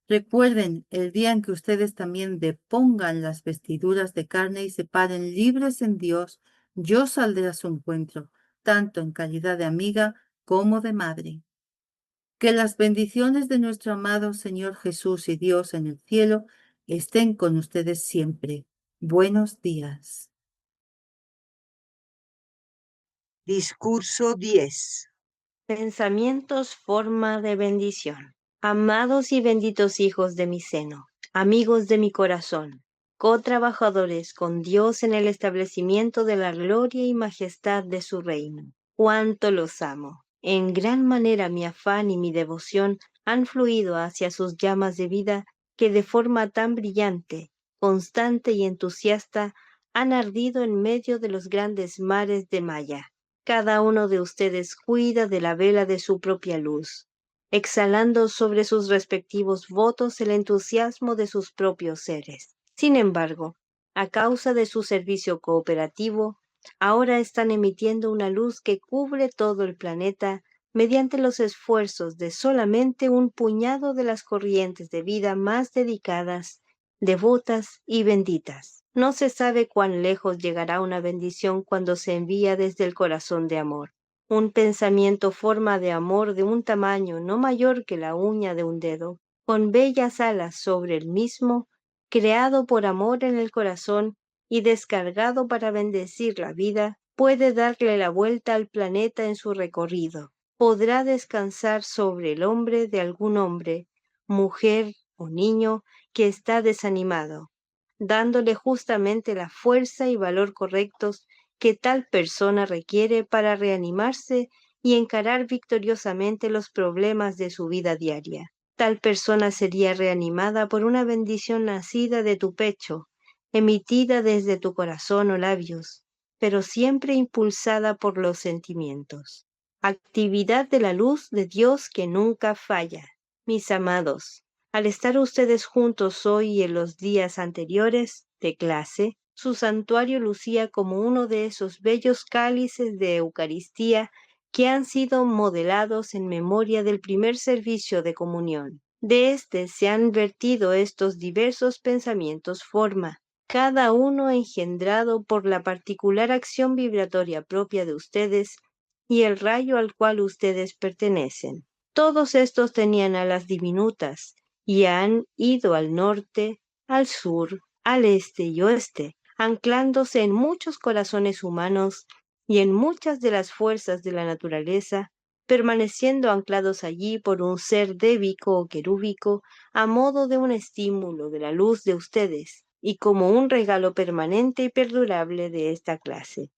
Recuerden el día en que ustedes también depongan las vestiduras de carne y se paren libres en Dios, yo saldré a su encuentro, tanto en calidad de amiga como de madre. Que las bendiciones de nuestro amado Señor Jesús y Dios en el cielo estén con ustedes siempre. Buenos días. Discurso 10. Pensamientos forma de bendición. Amados y benditos hijos de mi seno, amigos de mi corazón, cotrabajadores con Dios en el establecimiento de la gloria y majestad de su reino. Cuánto los amo. En gran manera mi afán y mi devoción han fluido hacia sus llamas de vida que de forma tan brillante, constante y entusiasta han ardido en medio de los grandes mares de Maya. Cada uno de ustedes cuida de la vela de su propia luz, exhalando sobre sus respectivos votos el entusiasmo de sus propios seres. Sin embargo, a causa de su servicio cooperativo, ahora están emitiendo una luz que cubre todo el planeta mediante los esfuerzos de solamente un puñado de las corrientes de vida más dedicadas devotas y benditas. No se sabe cuán lejos llegará una bendición cuando se envía desde el corazón de amor. Un pensamiento forma de amor de un tamaño no mayor que la uña de un dedo, con bellas alas sobre el mismo, creado por amor en el corazón y descargado para bendecir la vida, puede darle la vuelta al planeta en su recorrido. Podrá descansar sobre el hombre de algún hombre, mujer o niño que está desanimado, dándole justamente la fuerza y valor correctos que tal persona requiere para reanimarse y encarar victoriosamente los problemas de su vida diaria. Tal persona sería reanimada por una bendición nacida de tu pecho, emitida desde tu corazón o labios, pero siempre impulsada por los sentimientos. Actividad de la luz de Dios que nunca falla. Mis amados, al estar ustedes juntos hoy y en los días anteriores de clase, su santuario lucía como uno de esos bellos cálices de Eucaristía que han sido modelados en memoria del primer servicio de comunión. De este se han vertido estos diversos pensamientos forma, cada uno engendrado por la particular acción vibratoria propia de ustedes y el rayo al cual ustedes pertenecen. Todos estos tenían alas diminutas y han ido al norte, al sur, al este y oeste, anclándose en muchos corazones humanos y en muchas de las fuerzas de la naturaleza, permaneciendo anclados allí por un ser débico o querúbico a modo de un estímulo de la luz de ustedes y como un regalo permanente y perdurable de esta clase.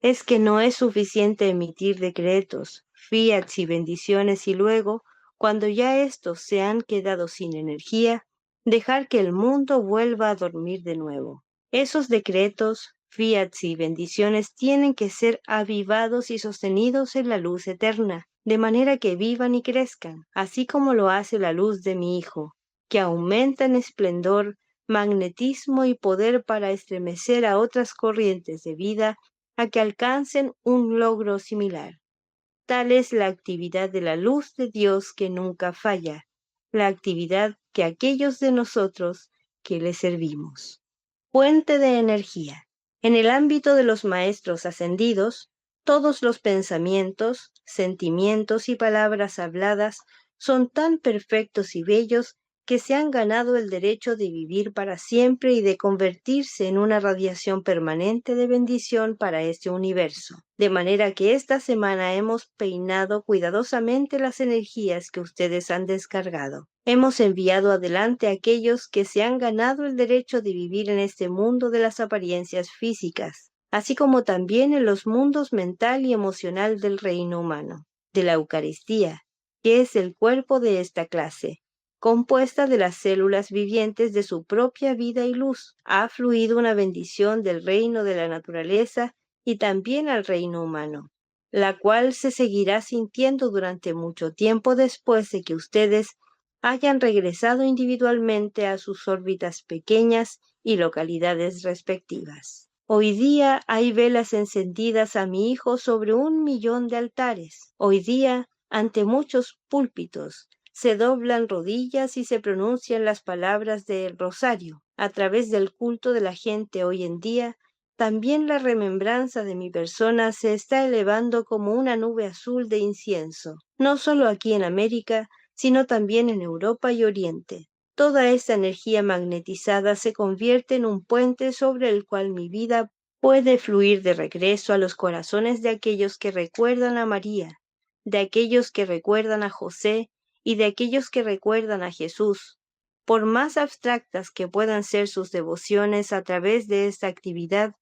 Es que no es suficiente emitir decretos, fiats y bendiciones y luego, cuando ya estos se han quedado sin energía, dejar que el mundo vuelva a dormir de nuevo. Esos decretos, fiats y bendiciones tienen que ser avivados y sostenidos en la luz eterna, de manera que vivan y crezcan, así como lo hace la luz de mi Hijo, que aumenta en esplendor, magnetismo y poder para estremecer a otras corrientes de vida a que alcancen un logro similar. Tal es la actividad de la luz de Dios que nunca falla, la actividad que aquellos de nosotros que le servimos. Fuente de energía. En el ámbito de los maestros ascendidos, todos los pensamientos, sentimientos y palabras habladas son tan perfectos y bellos que se han ganado el derecho de vivir para siempre y de convertirse en una radiación permanente de bendición para este universo. De manera que esta semana hemos peinado cuidadosamente las energías que ustedes han descargado. Hemos enviado adelante a aquellos que se han ganado el derecho de vivir en este mundo de las apariencias físicas, así como también en los mundos mental y emocional del reino humano, de la Eucaristía, que es el cuerpo de esta clase, compuesta de las células vivientes de su propia vida y luz. Ha fluido una bendición del reino de la naturaleza y también al reino humano, la cual se seguirá sintiendo durante mucho tiempo después de que ustedes hayan regresado individualmente a sus órbitas pequeñas y localidades respectivas. Hoy día hay velas encendidas a mi Hijo sobre 1.000.000 de altares. Hoy día, ante muchos púlpitos, se doblan rodillas y se pronuncian las palabras del rosario. A través del culto de la gente hoy en día, también la remembranza de mi persona se está elevando como una nube azul de incienso, no solo aquí en América, sino también en Europa y Oriente. Toda esta energía magnetizada se convierte en un puente sobre el cual mi vida puede fluir de regreso a los corazones de aquellos que recuerdan a María, de aquellos que recuerdan a José y de aquellos que recuerdan a Jesús. Por más abstractas que puedan ser sus devociones a través de esta actividad,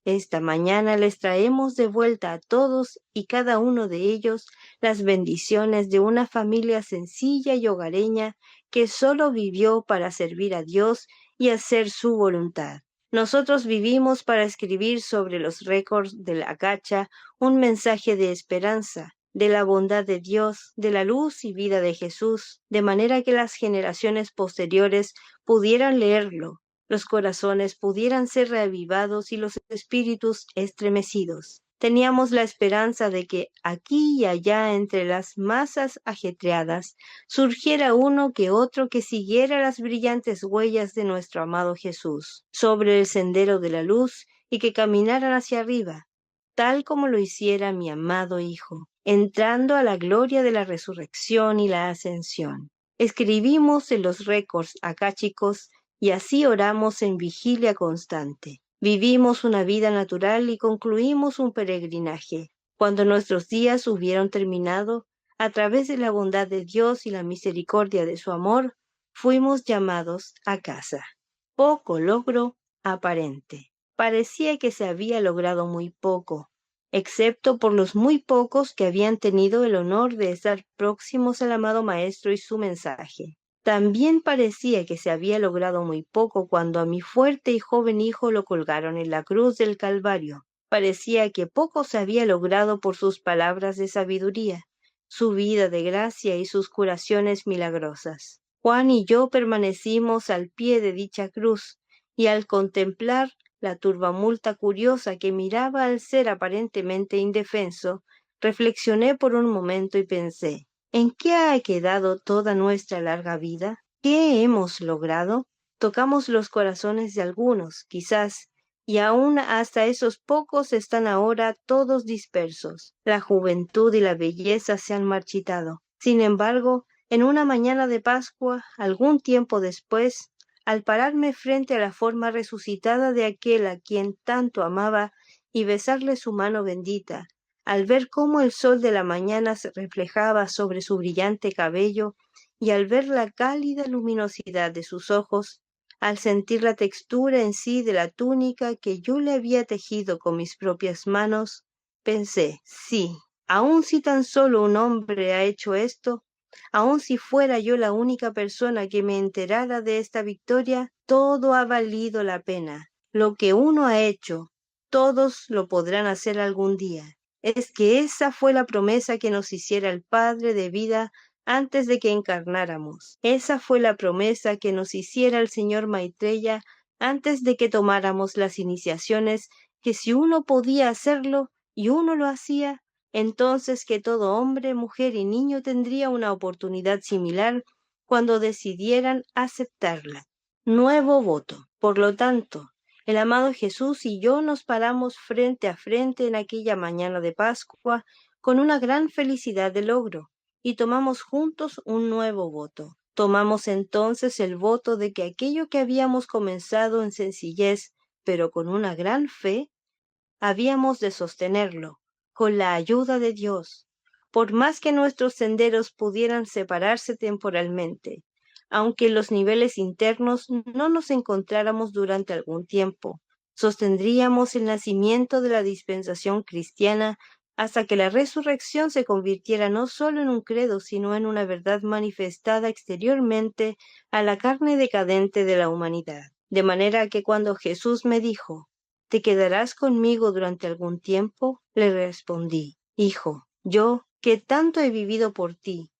esta mañana les traemos de vuelta a todos y cada uno de ellos las bendiciones de una familia sencilla y hogareña que solo vivió para servir a Dios y hacer su voluntad. Nosotros vivimos para escribir sobre los récords de la gacha un mensaje de esperanza, de la bondad de Dios, de la luz y vida de Jesús, de manera que las generaciones posteriores pudieran leerlo, los corazones pudieran ser reavivados y los espíritus estremecidos. Teníamos la esperanza de que aquí y allá entre las masas ajetreadas surgiera uno que otro que siguiera las brillantes huellas de nuestro amado Jesús sobre el sendero de la luz y que caminaran hacia arriba, tal como lo hiciera mi amado Hijo, entrando a la gloria de la resurrección y la ascensión. Escribimos en los récords akáshicos y así oramos en vigilia constante. Vivimos una vida natural y concluimos un peregrinaje. Cuando nuestros días hubieron terminado, a través de la bondad de Dios y la misericordia de su amor, fuimos llamados a casa. Poco logro aparente. Parecía que se había logrado muy poco, excepto por los muy pocos que habían tenido el honor de estar próximos al amado Maestro y su mensaje. También parecía que se había logrado muy poco cuando a mi fuerte y joven hijo lo colgaron en la cruz del Calvario. Parecía que poco se había logrado por sus palabras de sabiduría, su vida de gracia y sus curaciones milagrosas. Juan y yo permanecimos al pie de dicha cruz, y al contemplar la turbamulta curiosa que miraba al ser aparentemente indefenso, reflexioné por un momento y pensé, ¿en qué ha quedado toda nuestra larga vida? ¿Qué hemos logrado? Tocamos los corazones de algunos, quizás, y aún hasta esos pocos están ahora todos dispersos. La juventud y la belleza se han marchitado. Sin embargo, en una mañana de Pascua, algún tiempo después, al pararme frente a la forma resucitada de aquel a quien tanto amaba y besarle su mano bendita, al ver cómo el sol de la mañana se reflejaba sobre su brillante cabello y al ver la cálida luminosidad de sus ojos, al sentir la textura en sí de la túnica que yo le había tejido con mis propias manos, pensé, sí, aun si tan solo un hombre ha hecho esto, aun si fuera yo la única persona que me enterara de esta victoria, todo ha valido la pena. Lo que uno ha hecho, todos lo podrán hacer algún día. Es que esa fue la promesa que nos hiciera el Padre de vida antes de que encarnáramos. Esa fue la promesa que nos hiciera el Señor Maitreya antes de que tomáramos las iniciaciones, que si uno podía hacerlo y uno lo hacía, entonces que todo hombre, mujer y niño tendría una oportunidad similar cuando decidieran aceptarla. Nuevo voto. Por lo tanto, el amado Jesús y yo nos paramos frente a frente en aquella mañana de Pascua con una gran felicidad de logro y tomamos juntos un nuevo voto. Tomamos entonces el voto de que aquello que habíamos comenzado en sencillez, pero con una gran fe, habíamos de sostenerlo, con la ayuda de Dios, por más que nuestros senderos pudieran separarse temporalmente, aunque en los niveles internos no nos encontráramos durante algún tiempo, sostendríamos el nacimiento de la dispensación cristiana hasta que la resurrección se convirtiera no solo en un credo, sino en una verdad manifestada exteriormente a la carne decadente de la humanidad. De manera que cuando Jesús me dijo, ¿te quedarás conmigo durante algún tiempo? Le respondí, Hijo, yo, que tanto he vivido por ti,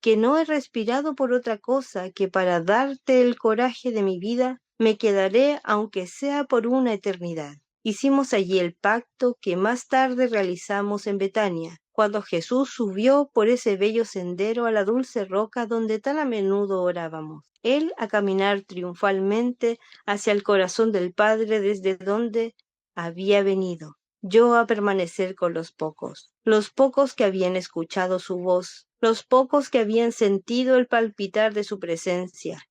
que no he respirado por otra cosa que para darte el coraje de mi vida, me quedaré aunque sea por una eternidad. Hicimos allí el pacto que más tarde realizamos en Betania, cuando Jesús subió por ese bello sendero a la dulce roca donde tan a menudo orábamos. Él a caminar triunfalmente hacia el corazón del Padre desde donde había venido. Yo a permanecer con los pocos que habían escuchado su voz, los pocos que habían sentido el palpitar de su presencia,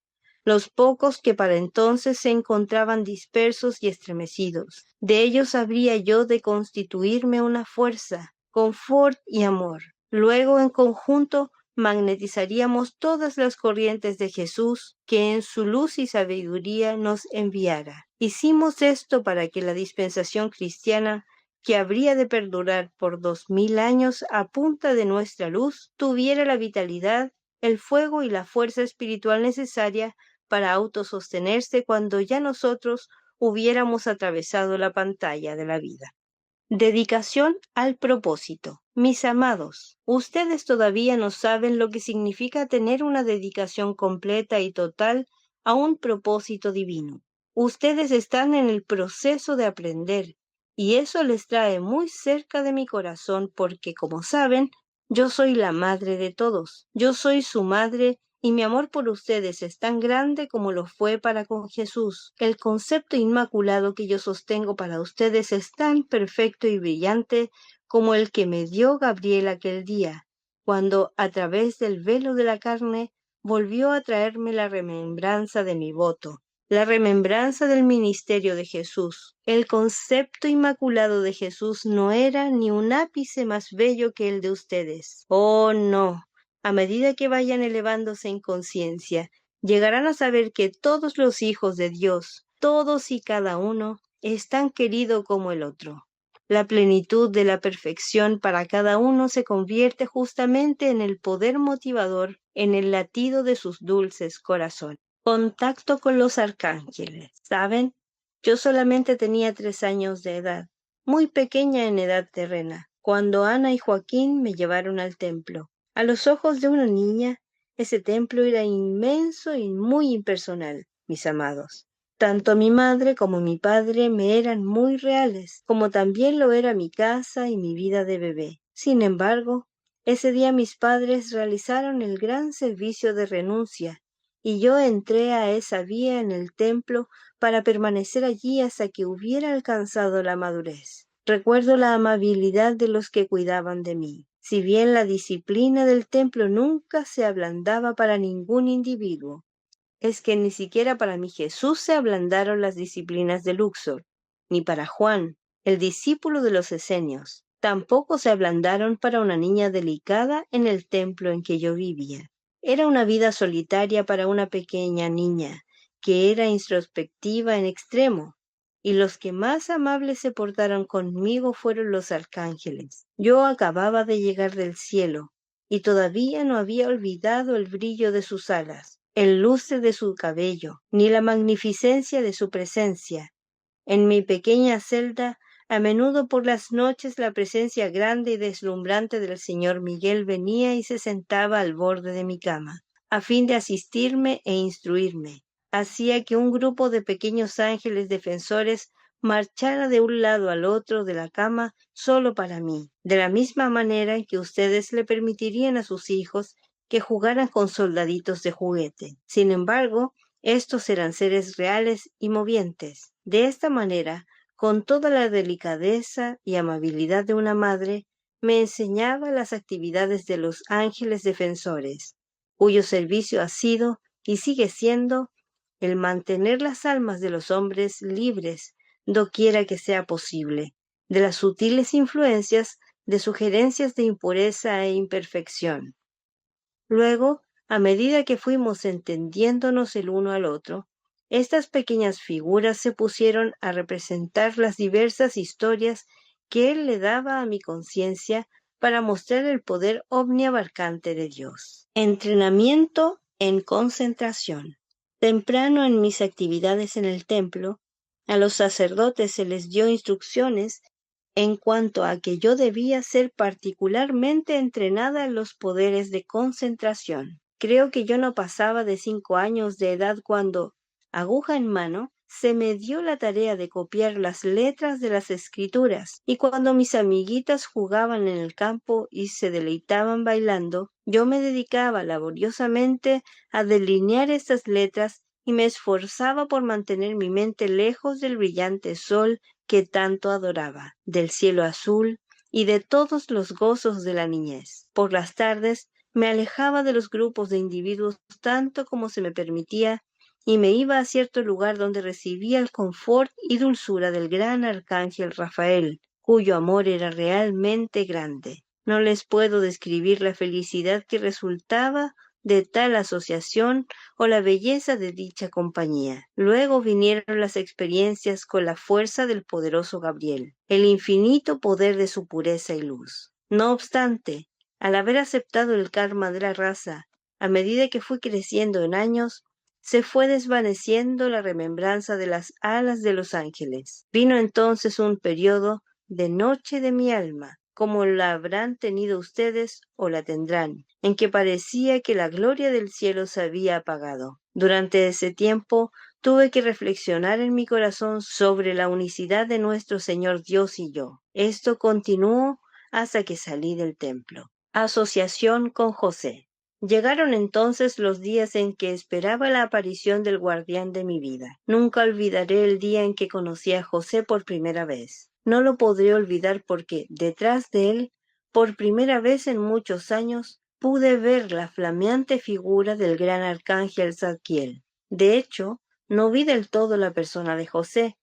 los pocos que para entonces se encontraban dispersos y estremecidos. De ellos habría yo de constituirme una fuerza, confort y amor. Luego, en conjunto, magnetizaríamos todas las corrientes de Jesús que en su luz y sabiduría nos enviara. Hicimos esto para que la dispensación cristiana, que habría de perdurar por 2000 años a punta de nuestra luz, tuviera la vitalidad, el fuego y la fuerza espiritual necesaria para autosostenerse cuando ya nosotros hubiéramos atravesado la pantalla de la vida. Dedicación al propósito. Mis amados, ustedes todavía no saben lo que significa tener una dedicación completa y total a un propósito divino. Ustedes están en el proceso de aprender, y eso les trae muy cerca de mi corazón porque, como saben, yo soy la madre de todos. Yo soy su madre y mi amor por ustedes es tan grande como lo fue para con Jesús. El concepto inmaculado que yo sostengo para ustedes es tan perfecto y brillante como el que me dio Gabriel aquel día, cuando, a través del velo de la carne, volvió a traerme la remembranza de mi voto, la remembranza del ministerio de Jesús. El concepto inmaculado de Jesús no era ni un ápice más bello que el de ustedes. Oh, no. A medida que vayan elevándose en conciencia, llegarán a saber que todos los hijos de Dios, todos y cada uno, es tan querido como el otro. La plenitud de la perfección para cada uno se convierte justamente en el poder motivador, en el latido de sus dulces corazones. Contacto con los arcángeles. ¿Saben? Yo solamente tenía 3 años de edad, muy pequeña en edad terrena, cuando Ana y Joaquín me llevaron al templo. A los ojos de una niña, ese templo era inmenso y muy impersonal, mis amados. Tanto mi madre como mi padre me eran muy reales, como también lo era mi casa y mi vida de bebé. Sin embargo, ese día mis padres realizaron el gran servicio de renuncia, y yo entré a esa vía en el templo para permanecer allí hasta que hubiera alcanzado la madurez. Recuerdo la amabilidad de los que cuidaban de mí. Si bien la disciplina del templo nunca se ablandaba para ningún individuo, es que ni siquiera para mi Jesús se ablandaron las disciplinas de Luxor, ni para Juan, el discípulo de los esenios. Tampoco se ablandaron para una niña delicada en el templo en que yo vivía. Era una vida solitaria para una pequeña niña, que era introspectiva en extremo, y los que más amables se portaron conmigo fueron los arcángeles. Yo acababa de llegar del cielo, y todavía no había olvidado el brillo de sus alas, el luce de su cabello, ni la magnificencia de su presencia. En mi pequeña celda, a menudo por las noches la presencia grande y deslumbrante del señor Miguel venía y se sentaba al borde de mi cama, a fin de asistirme e instruirme. Hacía que un grupo de pequeños ángeles defensores marchara de un lado al otro de la cama solo para mí, de la misma manera que ustedes le permitirían a sus hijos que jugaran con soldaditos de juguete. Sin embargo, estos eran seres reales y movientes. De esta manera, con toda la delicadeza y amabilidad de una madre, me enseñaba las actividades de los ángeles defensores, cuyo servicio ha sido y sigue siendo el mantener las almas de los hombres libres, doquiera que sea posible, de las sutiles influencias de sugerencias de impureza e imperfección. Luego, a medida que fuimos entendiéndonos el uno al otro, estas pequeñas figuras se pusieron a representar las diversas historias que él le daba a mi conciencia para mostrar el poder omniabarcante de Dios. Entrenamiento en concentración. Temprano en mis actividades en el templo, a los sacerdotes se les dio instrucciones en cuanto a que yo debía ser particularmente entrenada en los poderes de concentración. Creo que yo no pasaba de 5 años de edad cuando, aguja en mano, se me dio la tarea de copiar las letras de las escrituras, y cuando mis amiguitas jugaban en el campo y se deleitaban bailando, yo me dedicaba laboriosamente a delinear estas letras y me esforzaba por mantener mi mente lejos del brillante sol que tanto adoraba, del cielo azul y de todos los gozos de la niñez. Por las tardes me alejaba de los grupos de individuos tanto como se me permitía y me iba a cierto lugar donde recibía el confort y dulzura del gran arcángel Rafael, cuyo amor era realmente grande. No les puedo describir la felicidad que resultaba de tal asociación o la belleza de dicha compañía. Luego vinieron las experiencias con la fuerza del poderoso Gabriel, el infinito poder de su pureza y luz. No obstante, al haber aceptado el karma de la raza, a medida que fui creciendo en años, se fue desvaneciendo la remembranza de las alas de los ángeles. Vino entonces un periodo de noche de mi alma, como la habrán tenido ustedes o la tendrán, en que parecía que la gloria del cielo se había apagado. Durante ese tiempo Tuve que reflexionar en mi corazón sobre la unicidad de nuestro Señor Dios y yo. Esto continuó hasta que salí del templo. Asociación con José. Llegaron entonces los días en que esperaba la aparición del guardián de mi vida. Nunca olvidaré el día en que conocí a José por primera vez. No lo podré olvidar porque, detrás de él, por primera vez en muchos años, pude ver la flameante figura del gran arcángel Zadkiel. De hecho, no vi del todo la persona de José,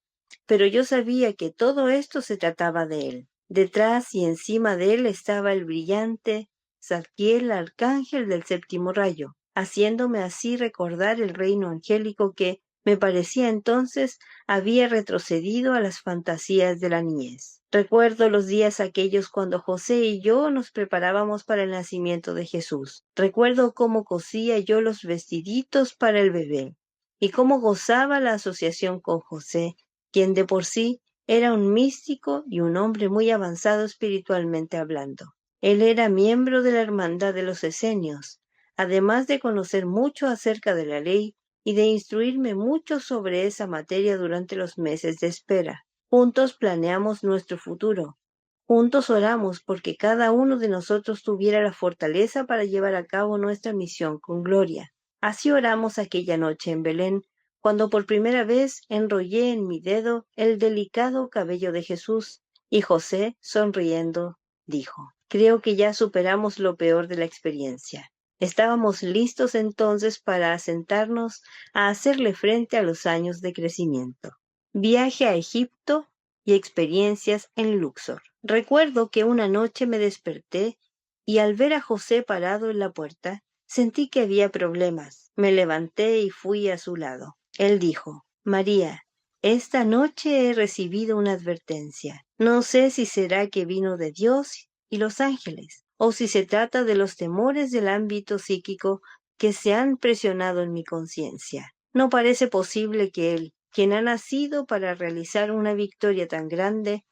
pero yo sabía que todo esto se trataba de él. Detrás y encima de él estaba el brillante Zadkiel, arcángel del séptimo rayo, haciéndome así recordar el reino angélico que, me parecía entonces, había retrocedido a las fantasías de la niñez. Recuerdo los días aquellos cuando José y yo nos preparábamos para el nacimiento de Jesús. Recuerdo cómo cosía yo los vestiditos para el bebé y cómo gozaba la asociación con José, quien de por sí era un místico y un hombre muy avanzado espiritualmente hablando. Él era miembro de la Hermandad de los Esenios, además de conocer mucho acerca de la ley y de instruirme mucho sobre esa materia durante los meses de espera. Juntos planeamos nuestro futuro. Juntos oramos porque cada uno de nosotros tuviera la fortaleza para llevar a cabo nuestra misión con gloria. Así oramos aquella noche en Belén, cuando por primera vez enrollé en mi dedo el delicado cabello de Jesús, y José, sonriendo, dijo: «Creo que ya superamos lo peor de la experiencia». Estábamos listos entonces para asentarnos a hacerle frente a los años de crecimiento. Viaje a Egipto y experiencias en Luxor. Recuerdo que una noche me desperté y al ver a José parado en la puerta, sentí que había problemas. Me levanté y fui a su lado. Él dijo: «María, esta noche he recibido una advertencia. No sé si será que vino de Dios y los ángeles, o si se trata de los temores del ámbito psíquico que se han presionado en mi conciencia. No parece posible que Él, quien ha nacido para realizar una victoria tan grande,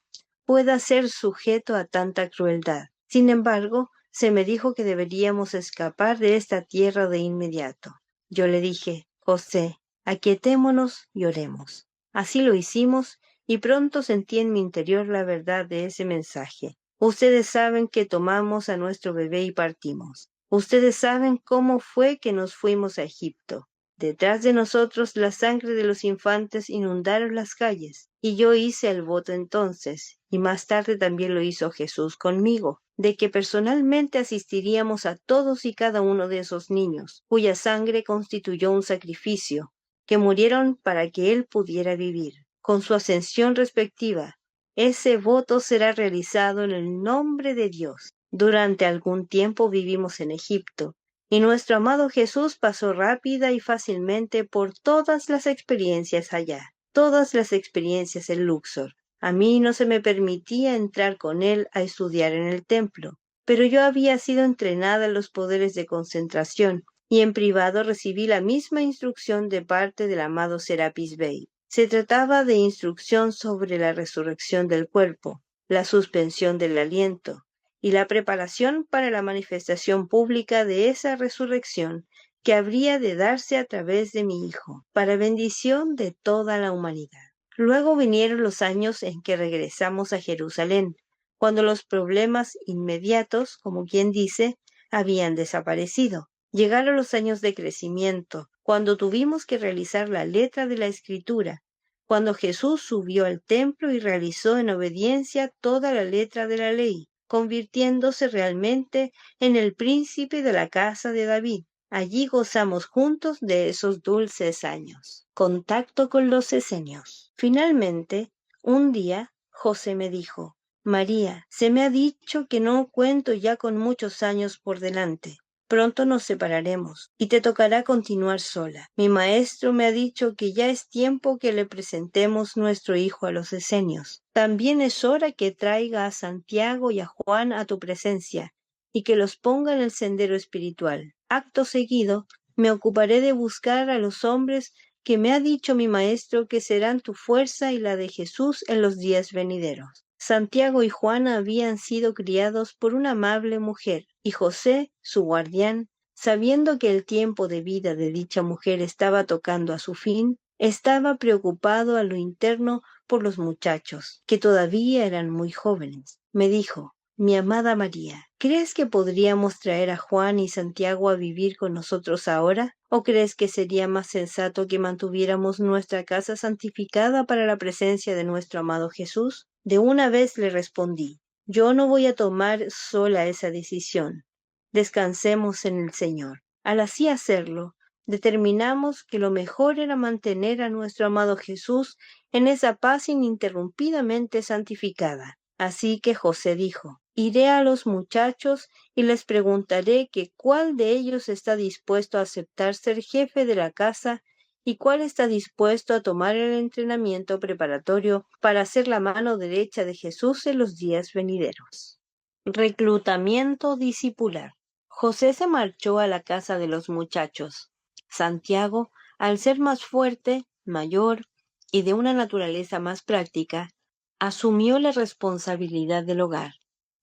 pueda ser sujeto a tanta crueldad. Sin embargo, se me dijo que deberíamos escapar de esta tierra de inmediato». Yo le dije: «José, aquietémonos y oremos». Así lo hicimos y pronto sentí en mi interior la verdad de ese mensaje. Ustedes saben que tomamos a nuestro bebé y partimos. Ustedes saben cómo fue que nos fuimos a Egipto. Detrás de nosotros la sangre de los infantes inundaron las calles, y yo hice el voto entonces, y más tarde también lo hizo Jesús conmigo, de que personalmente asistiríamos a todos y cada uno de esos niños, cuya sangre constituyó un sacrificio, que murieron para que Él pudiera vivir. Con su ascensión respectiva, ese voto será realizado en el nombre de Dios. Durante algún tiempo vivimos en Egipto, y nuestro amado Jesús pasó rápida y fácilmente por todas las experiencias allá, todas las experiencias en Luxor. A mí no se me permitía entrar con él a estudiar en el templo, pero yo había sido entrenada en los poderes de concentración, y en privado recibí la misma instrucción de parte del amado Serapis Bey. Se trataba de instrucción sobre la resurrección del cuerpo, la suspensión del aliento y la preparación para la manifestación pública de esa resurrección que habría de darse a través de mi Hijo, para bendición de toda la humanidad. Luego vinieron los años en que regresamos a Jerusalén, cuando los problemas inmediatos, como quien dice, habían desaparecido. Llegaron los años de crecimiento, cuando tuvimos que realizar la letra de la Escritura, cuando Jesús subió al templo y realizó en obediencia toda la letra de la ley, convirtiéndose realmente en el príncipe de la casa de David. Allí gozamos juntos de esos dulces años. Contacto con los esenios. Finalmente, un día, José me dijo: «María, se me ha dicho que no cuento ya con muchos años por delante. Pronto nos separaremos y te tocará continuar sola. Mi maestro me ha dicho que ya es tiempo que le presentemos nuestro hijo a los esenios. También es hora que traiga a Santiago y a Juan a tu presencia y que los ponga en el sendero espiritual. Acto seguido, me ocuparé de buscar a los hombres que me ha dicho mi maestro que serán tu fuerza y la de Jesús en los días venideros». Santiago y Juan habían sido criados por una amable mujer, y José, su guardián, sabiendo que el tiempo de vida de dicha mujer estaba tocando a su fin, Estaba preocupado a lo interno por los muchachos, que todavía eran muy jóvenes. Me dijo: mi amada María, ¿crees que podríamos traer a Juan y Santiago a vivir con nosotros ahora? ¿O crees que sería más sensato que mantuviéramos nuestra casa santificada para la presencia de nuestro amado Jesús? De una vez le respondí: yo no voy a tomar sola esa decisión. Descansemos en el Señor. Al así hacerlo, determinamos que lo mejor era mantener a nuestro amado Jesús en esa paz ininterrumpidamente santificada. Así que José dijo: iré a los muchachos y les preguntaré que cuál de ellos está dispuesto a aceptar ser jefe de la casa y cuál está dispuesto a tomar el entrenamiento preparatorio para ser la mano derecha de Jesús en los días venideros. Reclutamiento discipular. José se marchó a la casa de los muchachos. Santiago, al ser más fuerte, mayor y de una naturaleza más práctica, asumió la responsabilidad del hogar.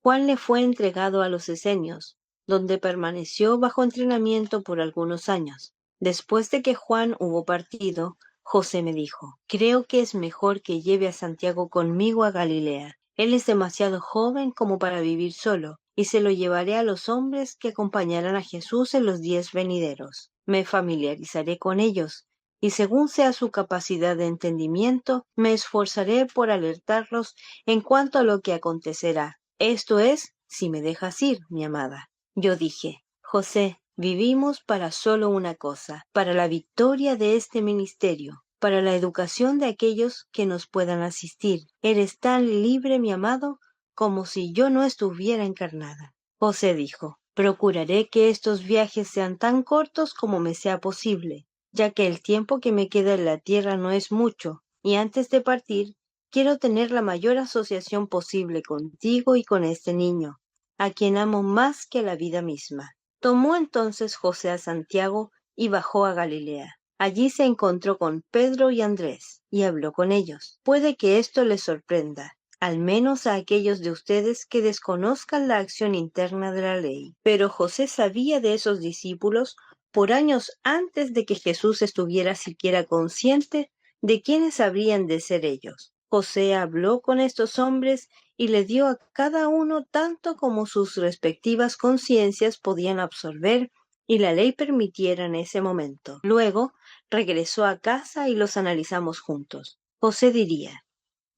Juan le fue entregado a los esenios, donde permaneció bajo entrenamiento por algunos años. Después de que Juan hubo partido, José me dijo: creo que es mejor que lleve a Santiago conmigo a Galilea. Él es demasiado joven como para vivir solo, y se lo llevaré a los hombres que acompañarán a Jesús en los días venideros. Me familiarizaré con ellos, y según sea su capacidad de entendimiento, me esforzaré por alertarlos en cuanto a lo que acontecerá. Esto es, si me dejas ir, mi amada. Yo dije: José, vivimos para solo una cosa, para la victoria de este ministerio, para la educación de aquellos que nos puedan asistir. Eres tan libre, mi amado, como si yo no estuviera encarnada. José dijo: procuraré que estos viajes sean tan cortos como me sea posible, ya que el tiempo que me queda en la tierra no es mucho, y antes de partir, quiero tener la mayor asociación posible contigo y con este niño, a quien amo más que a la vida misma. Tomó entonces José a Santiago y bajó a Galilea. Allí se encontró con Pedro y Andrés, y habló con ellos. Puede que esto les sorprenda, al menos a aquellos de ustedes que desconozcan la acción interna de la ley. Pero José sabía de esos discípulos por años antes de que Jesús estuviera siquiera consciente de quiénes habrían de ser ellos. José habló con estos hombres y le dio a cada uno tanto como sus respectivas conciencias podían absorber y la ley permitiera en ese momento. Luego regresó a casa y los analizamos juntos. José diría: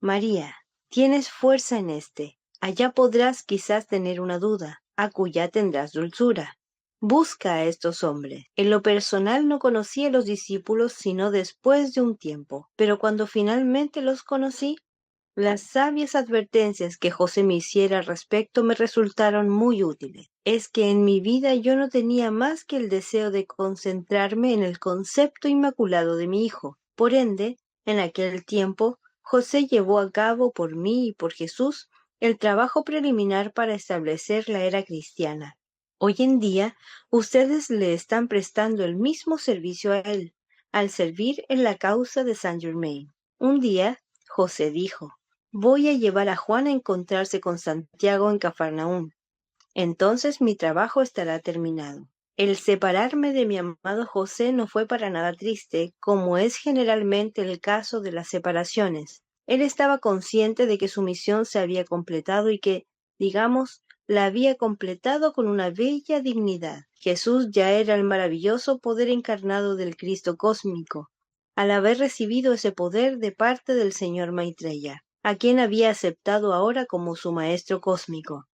María, tienes fuerza en este. Allá podrás quizás tener una duda, acullá tendrás dulzura. Busca a estos hombres. En lo personal no conocí a los discípulos sino después de un tiempo, pero cuando finalmente los conocí, las sabias advertencias que José me hiciera al respecto me resultaron muy útiles. Es que en mi vida yo no tenía más que el deseo de concentrarme en el concepto inmaculado de mi hijo. Por ende, en aquel tiempo, José llevó a cabo por mí y por Jesús el trabajo preliminar para establecer la era cristiana. Hoy en día, ustedes le están prestando el mismo servicio a él, al servir en la causa de Saint Germain. Un día, José dijo: voy a llevar a Juan a encontrarse con Santiago en Cafarnaúm. Entonces mi trabajo estará terminado. El separarme de mi amado José no fue para nada triste, como es generalmente el caso de las separaciones. Él estaba consciente de que su misión se había completado y que, digamos, la había completado con una bella dignidad. Jesús ya era el maravilloso poder encarnado del Cristo cósmico, al haber recibido ese poder de parte del Señor Maitreya, a quien había aceptado ahora como su maestro cósmico.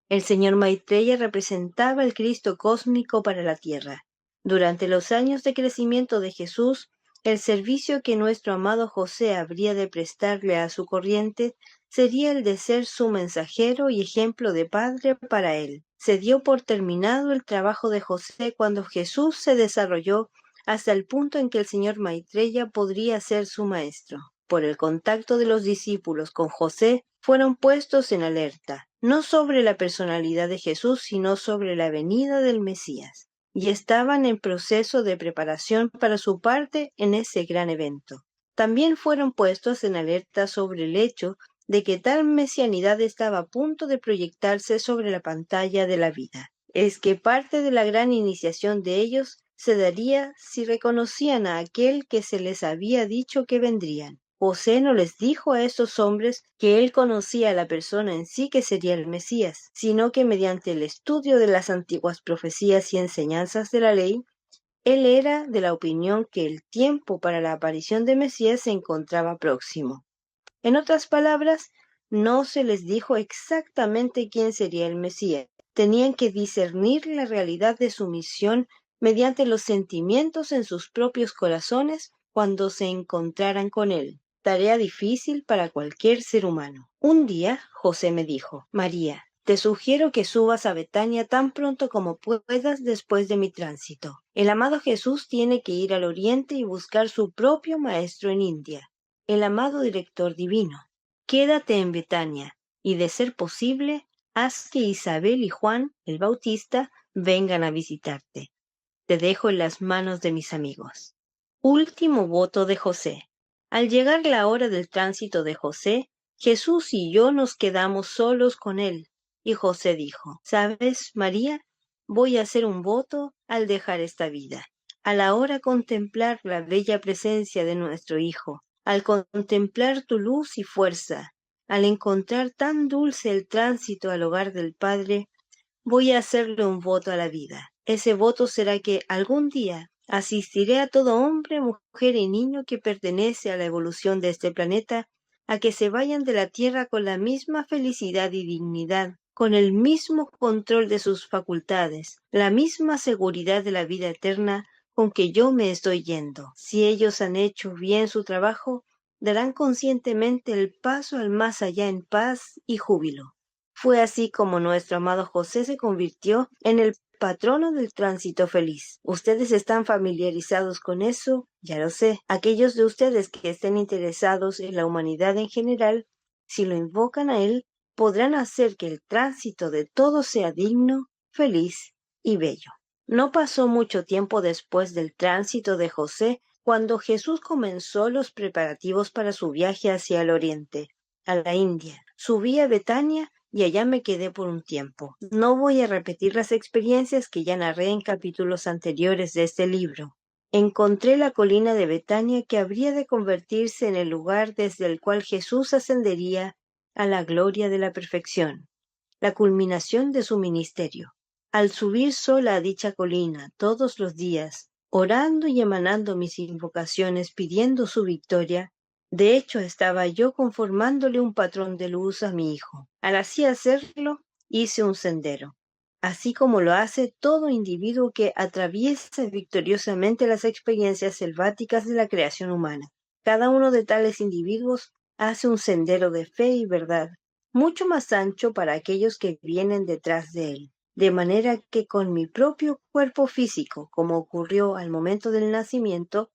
El señor Maitreya representaba el Cristo cósmico para la tierra. Durante los años de crecimiento de Jesús, el servicio que nuestro amado José habría de prestarle a su corriente sería el de ser su mensajero y ejemplo de padre para él. Se dio por terminado el trabajo de José cuando Jesús se desarrolló hasta el punto en que el señor Maitreya podría ser su maestro. Por el contacto de los discípulos con José, fueron puestos en alerta, no sobre la personalidad de Jesús, sino sobre la venida del Mesías, y estaban en proceso de preparación para su parte en ese gran evento. También fueron puestos en alerta sobre el hecho de que tal mesianidad estaba a punto de proyectarse sobre la pantalla de la vida. Es que parte de la gran iniciación de ellos se daría si reconocían a aquel que se les había dicho que vendrían. José no les dijo a estos hombres que él conocía a la persona en sí que sería el Mesías, sino que mediante el estudio de las antiguas profecías y enseñanzas de la ley, él era de la opinión que el tiempo para la aparición de Mesías se encontraba próximo. En otras palabras, no se les dijo exactamente quién sería el Mesías. Tenían que discernir la realidad de su misión mediante los sentimientos en sus propios corazones cuando se encontraran con él. Tarea difícil para cualquier ser humano. Un día, José me dijo: María, te sugiero que subas a Betania tan pronto como puedas después de mi tránsito. El amado Jesús tiene que ir al oriente y buscar su propio maestro en India, el amado director divino. Quédate en Betania y, de ser posible, haz que Isabel y Juan, el Bautista, vengan a visitarte. Te dejo en las manos de mis amigos. Último voto de José. Al llegar la hora del tránsito de José, Jesús y yo nos quedamos solos con él, y José dijo: ¿Sabes, María? Voy a hacer un voto al dejar esta vida. A la hora contemplar la bella presencia de nuestro Hijo, al contemplar tu luz y fuerza, al encontrar tan dulce el tránsito al hogar del Padre, voy a hacerle un voto a la vida. Ese voto será que algún día asistiré a todo hombre, mujer y niño que pertenece a la evolución de este planeta a que se vayan de la Tierra con la misma felicidad y dignidad, con el mismo control de sus facultades, la misma seguridad de la vida eterna con que yo me estoy yendo. Si ellos han hecho bien su trabajo, darán conscientemente el paso al más allá en paz y júbilo. Fue así como nuestro amado José se convirtió en el patrono del tránsito feliz. ¿Ustedes están familiarizados con eso? Ya lo sé. Aquellos de ustedes que estén interesados en la humanidad en general, si lo invocan a él, podrán hacer que el tránsito de todos sea digno, feliz y bello. No pasó mucho tiempo después del tránsito de José cuando Jesús comenzó los preparativos para su viaje hacia el oriente, a la India. Subí a Betania y allá me quedé por un tiempo. No voy a repetir las experiencias que ya narré en capítulos anteriores de este libro. Encontré la colina de Betania, que habría de convertirse en el lugar desde el cual Jesús ascendería a la gloria de la perfección, la culminación de su ministerio. Al subir sola a dicha colina todos los días, orando y emanando mis invocaciones pidiendo su victoria, de hecho estaba yo conformándole un patrón de luz a mi hijo. Al así hacerlo, hice un sendero, así como lo hace todo individuo que atraviesa victoriosamente las experiencias selváticas de la creación humana. Cada uno de tales individuos hace un sendero de fe y verdad, mucho más ancho para aquellos que vienen detrás de él. De manera que con mi propio cuerpo físico, como ocurrió al momento del nacimiento,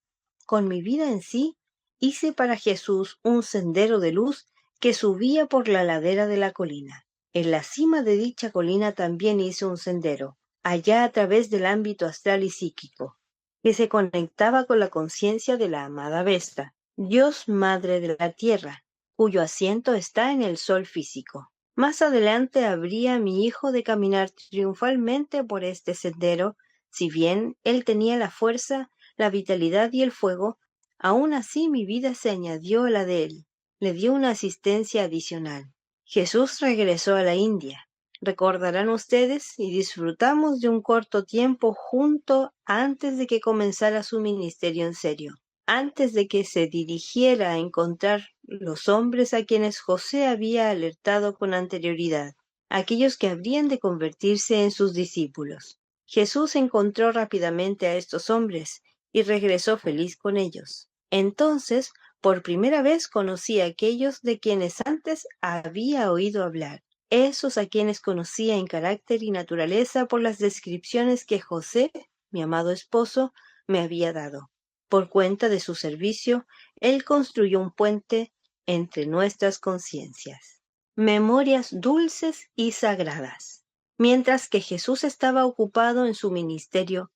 con mi vida en sí, hice para Jesús un sendero de luz que subía por la ladera de la colina. En la cima de dicha colina también hice un sendero, allá a través del ámbito astral y psíquico, que se conectaba con la conciencia de la amada Vesta, Dios Madre de la Tierra, cuyo asiento está en el sol físico. Más adelante habría mi hijo de caminar triunfalmente por este sendero. Si bien él tenía la fuerza, la vitalidad y el fuego, aún así mi vida se añadió a la de él, le dio una asistencia adicional. Jesús regresó a la India. Recordarán ustedes, y disfrutamos de un corto tiempo junto antes de que comenzara su ministerio en serio, antes de que se dirigiera a encontrar los hombres a quienes José había alertado con anterioridad, aquellos que habrían de convertirse en sus discípulos. Jesús encontró rápidamente a estos hombres y regresó feliz con ellos. Entonces, por primera vez conocí a aquellos de quienes antes había oído hablar, esos a quienes conocía en carácter y naturaleza por las descripciones que José, mi amado esposo, me había dado. Por cuenta de su servicio, él construyó un puente entre nuestras conciencias. Memorias dulces y sagradas. Mientras que Jesús estaba ocupado en su ministerio,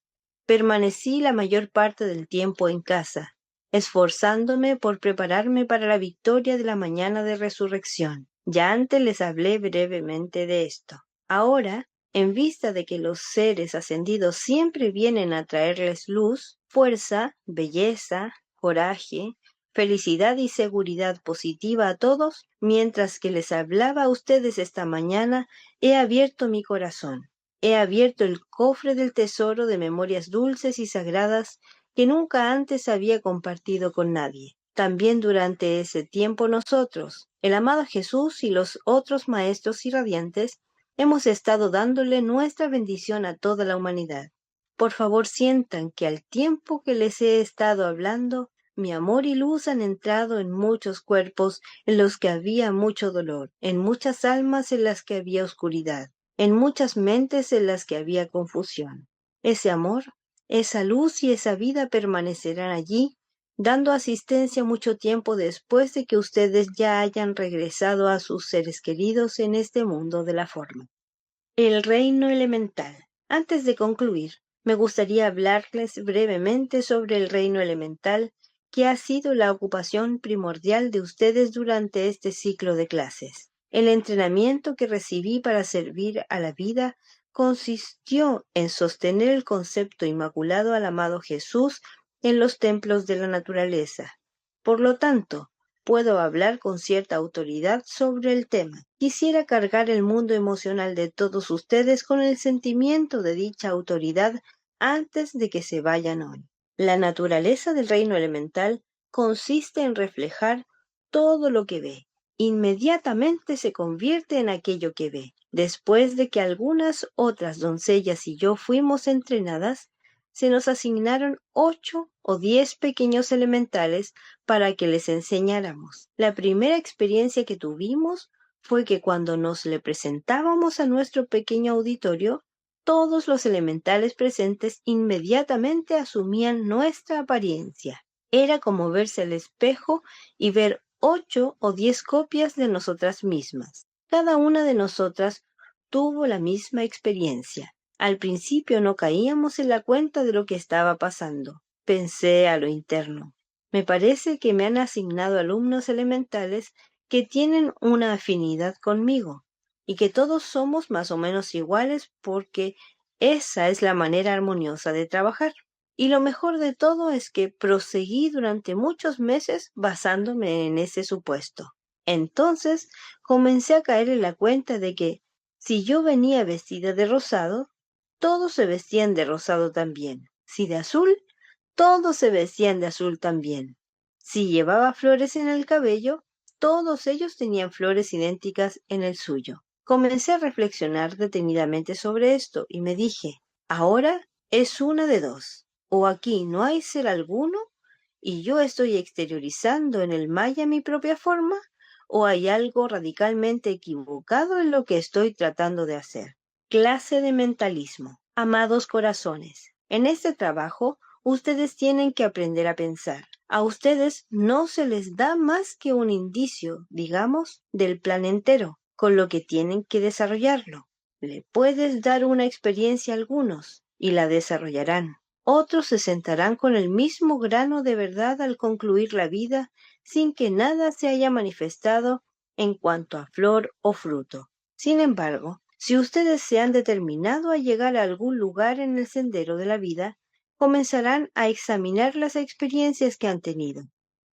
permanecí la mayor parte del tiempo en casa, esforzándome por prepararme para la victoria de la mañana de resurrección. Ya antes les hablé brevemente de esto. Ahora, en vista de que los seres ascendidos siempre vienen a traerles luz, fuerza, belleza, coraje, felicidad y seguridad positiva a todos, mientras que les hablaba a ustedes esta mañana, he abierto mi corazón. He abierto el cofre del tesoro de memorias dulces y sagradas que nunca antes había compartido con nadie. También durante ese tiempo nosotros, el amado Jesús y los otros maestros irradiantes, hemos estado dándole nuestra bendición a toda la humanidad. Por favor, sientan que al tiempo que les he estado hablando, mi amor y luz han entrado en muchos cuerpos en los que había mucho dolor, en muchas almas en las que había oscuridad, en muchas mentes en las que había confusión. Ese amor, esa luz y esa vida permanecerán allí, dando asistencia mucho tiempo después de que ustedes ya hayan regresado a sus seres queridos en este mundo de la forma. El reino elemental. Antes de concluir, me gustaría hablarles brevemente sobre el reino elemental, que ha sido la ocupación primordial de ustedes durante este ciclo de clases. El entrenamiento que recibí para servir a la vida consistió en sostener el concepto inmaculado al amado Jesús en los templos de la naturaleza. Por lo tanto, puedo hablar con cierta autoridad sobre el tema. Quisiera cargar el mundo emocional de todos ustedes con el sentimiento de dicha autoridad antes de que se vayan hoy. La naturaleza del reino elemental consiste en reflejar todo lo que ve. Inmediatamente se convierte en aquello que ve. Después de que algunas otras doncellas y yo fuimos entrenadas, se nos asignaron 8 o 10 pequeños elementales para que les enseñáramos. La primera experiencia que tuvimos fue que cuando nos le presentábamos a nuestro pequeño auditorio, todos los elementales presentes inmediatamente asumían nuestra apariencia. Era como verse al espejo y ver 8 o 10 copias de nosotras mismas. Cada una de nosotras tuvo la misma experiencia. Al principio no caíamos en la cuenta de lo que estaba pasando. Pensé a lo interno. Me parece que me han asignado alumnos elementales que tienen una afinidad conmigo y que todos somos más o menos iguales porque esa es la manera armoniosa de trabajar. Y lo mejor de todo es que proseguí durante muchos meses basándome en ese supuesto. Entonces comencé a caer en la cuenta de que si yo venía vestida de rosado, todos se vestían de rosado también. Si de azul, todos se vestían de azul también. Si llevaba flores en el cabello, todos ellos tenían flores idénticas en el suyo. Comencé a reflexionar detenidamente sobre esto y me dije, ahora es una de dos. O aquí no hay ser alguno y yo estoy exteriorizando en el maya mi propia forma, o hay algo radicalmente equivocado en lo que estoy tratando de hacer. Clase de mentalismo. Amados corazones, en este trabajo ustedes tienen que aprender a pensar. A ustedes no se les da más que un indicio, digamos, del plan entero, con lo que tienen que desarrollarlo. Le puedes dar una experiencia a algunos y la desarrollarán. Otros se sentarán con el mismo grano de verdad al concluir la vida sin que nada se haya manifestado en cuanto a flor o fruto. Sin embargo, si ustedes se han determinado a llegar a algún lugar en el sendero de la vida, comenzarán a examinar las experiencias que han tenido.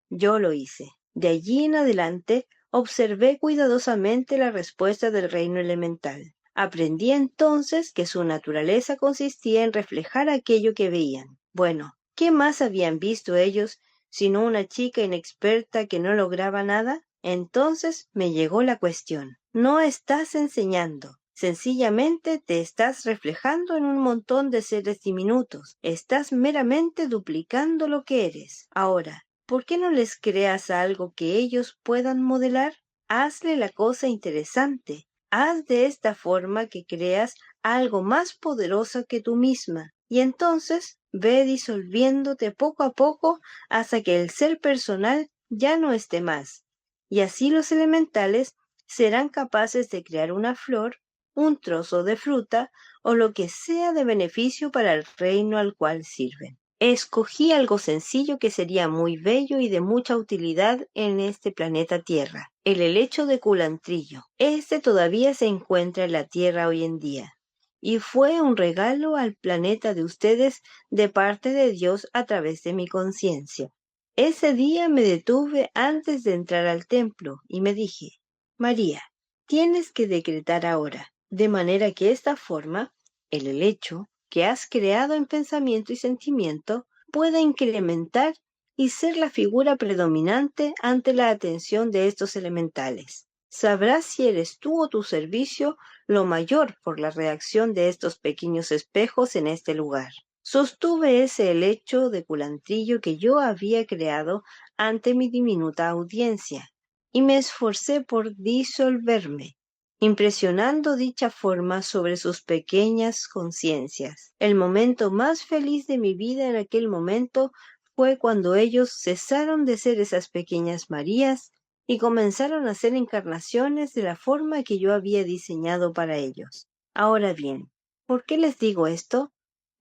Yo lo hice. De allí en adelante, observé cuidadosamente la respuesta del reino elemental. Aprendí entonces que su naturaleza consistía en reflejar aquello que veían. Bueno, ¿qué más habían visto ellos sino una chica inexperta que no lograba nada? Entonces me llegó la cuestión. No estás enseñando. Sencillamente te estás reflejando en un montón de seres diminutos. Estás meramente duplicando lo que eres. Ahora, ¿por qué no les creas algo que ellos puedan modelar? Hazle la cosa interesante. Haz de esta forma que creas algo más poderoso que tú misma. Y entonces ve disolviéndote poco a poco hasta que el ser personal ya no esté más. Y así los elementales serán capaces de crear una flor, un trozo de fruta o lo que sea de beneficio para el reino al cual sirven. Escogí algo sencillo que sería muy bello y de mucha utilidad en este planeta Tierra, el helecho de culantrillo. Este todavía se encuentra en la Tierra hoy en día, y fue un regalo al planeta de ustedes de parte de Dios a través de mi conciencia. Ese día me detuve antes de entrar al templo y me dije, María, tienes que decretar ahora, de manera que esta forma, el helecho, que has creado en pensamiento y sentimiento, pueda incrementar y ser la figura predominante ante la atención de estos elementales. Sabrás si eres tú o tu servicio lo mayor por la reacción de estos pequeños espejos en este lugar. Sostuve ese helecho de culantrillo que yo había creado ante mi diminuta audiencia, y me esforcé por disolverme, impresionando dicha forma sobre sus pequeñas conciencias. El momento más feliz de mi vida en aquel momento fue cuando ellos cesaron de ser esas pequeñas Marías y comenzaron a ser encarnaciones de la forma que yo había diseñado para ellos. Ahora bien, ¿por qué les digo esto?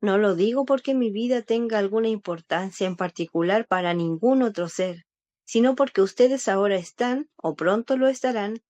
No lo digo porque mi vida tenga alguna importancia en particular para ningún otro ser, sino porque ustedes ahora están, o pronto lo estarán,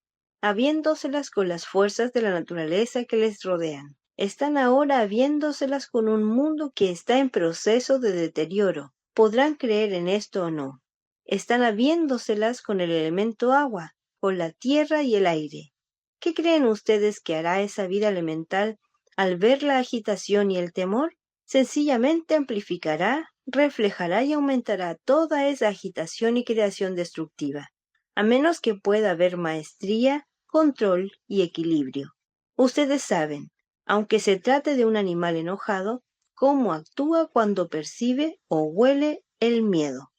habiéndoselas con las fuerzas de la naturaleza que les rodean. Están ahora habiéndoselas con un mundo que está en proceso de deterioro. Podrán creer en esto o no. Están habiéndoselas con el elemento agua, con la tierra y el aire. ¿Qué creen ustedes que hará esa vida elemental al ver la agitación y el temor? Sencillamente amplificará, reflejará y aumentará toda esa agitación y creación destructiva, a menos que pueda haber maestría, control y equilibrio. Ustedes saben, aunque se trate de un animal enojado, cómo actúa cuando percibe o huele el miedo.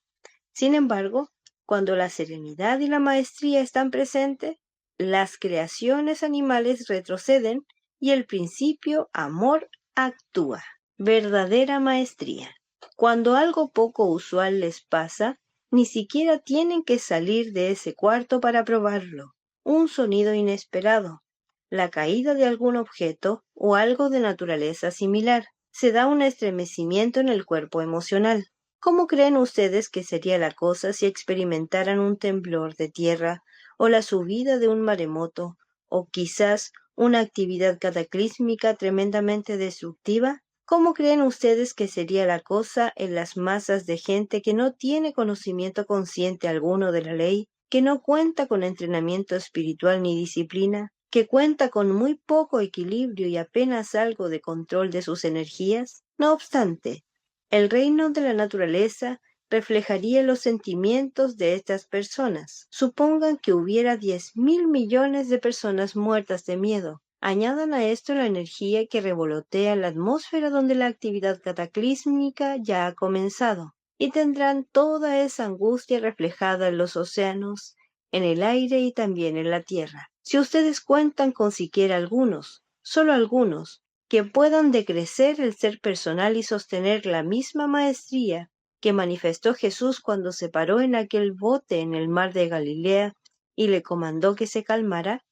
Sin embargo, cuando la serenidad y la maestría están presentes, las creaciones animales retroceden y el principio amor actúa. Verdadera maestría. Cuando algo poco usual les pasa, ni siquiera tienen que salir de ese cuarto para probarlo. Un sonido inesperado, la caída de algún objeto o algo de naturaleza similar, se da un estremecimiento en el cuerpo emocional. ¿Cómo creen ustedes que sería la cosa si experimentaran un temblor de tierra o la subida de un maremoto o quizás una actividad cataclísmica tremendamente destructiva? ¿Cómo creen ustedes que sería la cosa en las masas de gente que no tiene conocimiento consciente alguno de la ley, que no cuenta con entrenamiento espiritual ni disciplina, que cuenta con muy poco equilibrio y apenas algo de control de sus energías? No obstante, el reino de la naturaleza reflejaría los sentimientos de estas personas. Supongan que hubiera 10.000 millones de personas muertas de miedo. Añadan a esto la energía que revolotea en la atmósfera donde la actividad cataclísmica ya ha comenzado, y tendrán toda esa angustia reflejada en los océanos, en el aire y también en la tierra. Si ustedes cuentan con siquiera algunos, solo algunos, que puedan decrecer el ser personal y sostener la misma maestría que manifestó Jesús cuando se paró en aquel bote en el mar de Galilea y le comandó que se calmara,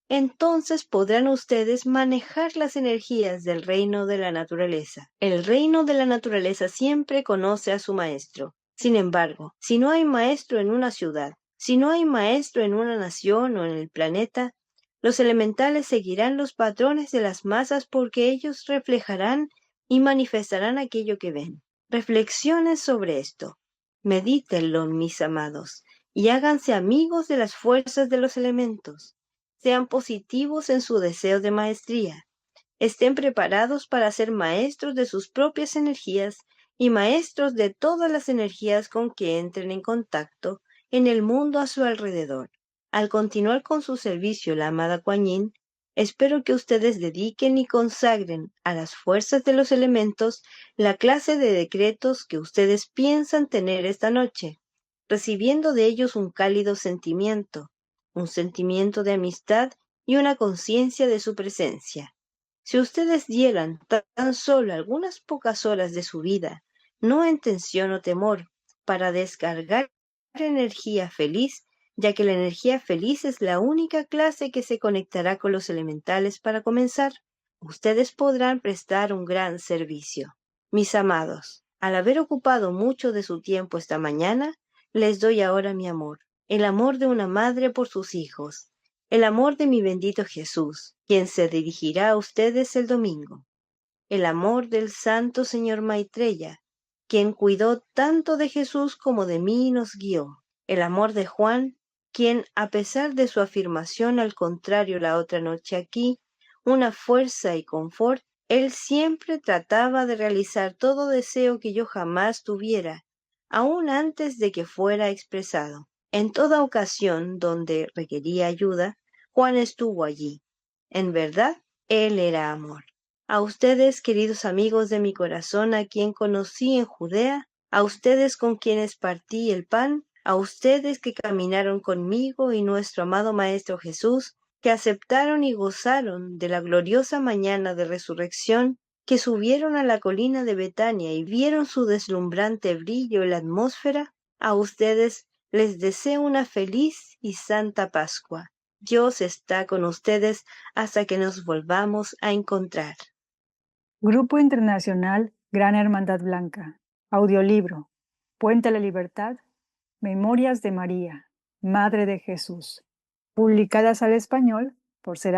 entonces podrán ustedes manejar las energías del reino de la naturaleza. El reino de la naturaleza siempre conoce a su maestro. Sin embargo, si no hay maestro en una ciudad, si no hay maestro en una nación o en el planeta, los elementales seguirán los patrones de las masas porque ellos reflejarán y manifestarán aquello que ven. Reflexionen sobre esto. Medítenlo, mis amados, y háganse amigos de las fuerzas de los elementos. Sean positivos en su deseo de maestría. Estén preparados para ser maestros de sus propias energías y maestros de todas las energías con que entren en contacto en el mundo a su alrededor. Al continuar con su servicio, la amada Kuan Yin, espero que ustedes dediquen y consagren a las fuerzas de los elementos la clase de decretos que ustedes piensan tener esta noche, recibiendo de ellos un cálido sentimiento, un sentimiento de amistad y una conciencia de su presencia. Si ustedes dieran tan solo algunas pocas horas de su vida, no en tensión o temor, para descargar energía feliz, ya que la energía feliz es la única clase que se conectará con los elementales para comenzar, ustedes podrán prestar un gran servicio. Mis amados, al haber ocupado mucho de su tiempo esta mañana, les doy ahora mi amor, el amor de una madre por sus hijos, el amor de mi bendito Jesús, quien se dirigirá a ustedes el domingo, el amor del Santo Señor Maitreya, quien cuidó tanto de Jesús como de mí y nos guió, el amor de Juan, quien, a pesar de su afirmación al contrario la otra noche aquí, una fuerza y confort, él siempre trataba de realizar todo deseo que yo jamás tuviera, aún antes de que fuera expresado. En toda ocasión donde requería ayuda, Juan estuvo allí. En verdad, él era amor. A ustedes, queridos amigos de mi corazón, a quien conocí en Judea, a ustedes con quienes partí el pan, a ustedes que caminaron conmigo y nuestro amado Maestro Jesús, que aceptaron y gozaron de la gloriosa mañana de resurrección, que subieron a la colina de Betania y vieron su deslumbrante brillo en la atmósfera, a ustedes les deseo una feliz y santa Pascua. Dios está con ustedes hasta que nos volvamos a encontrar. Grupo Internacional Gran Hermandad Blanca. Audiolibro. Puente a la Libertad. Memorias de María, Madre de Jesús. Publicadas al español por Serapis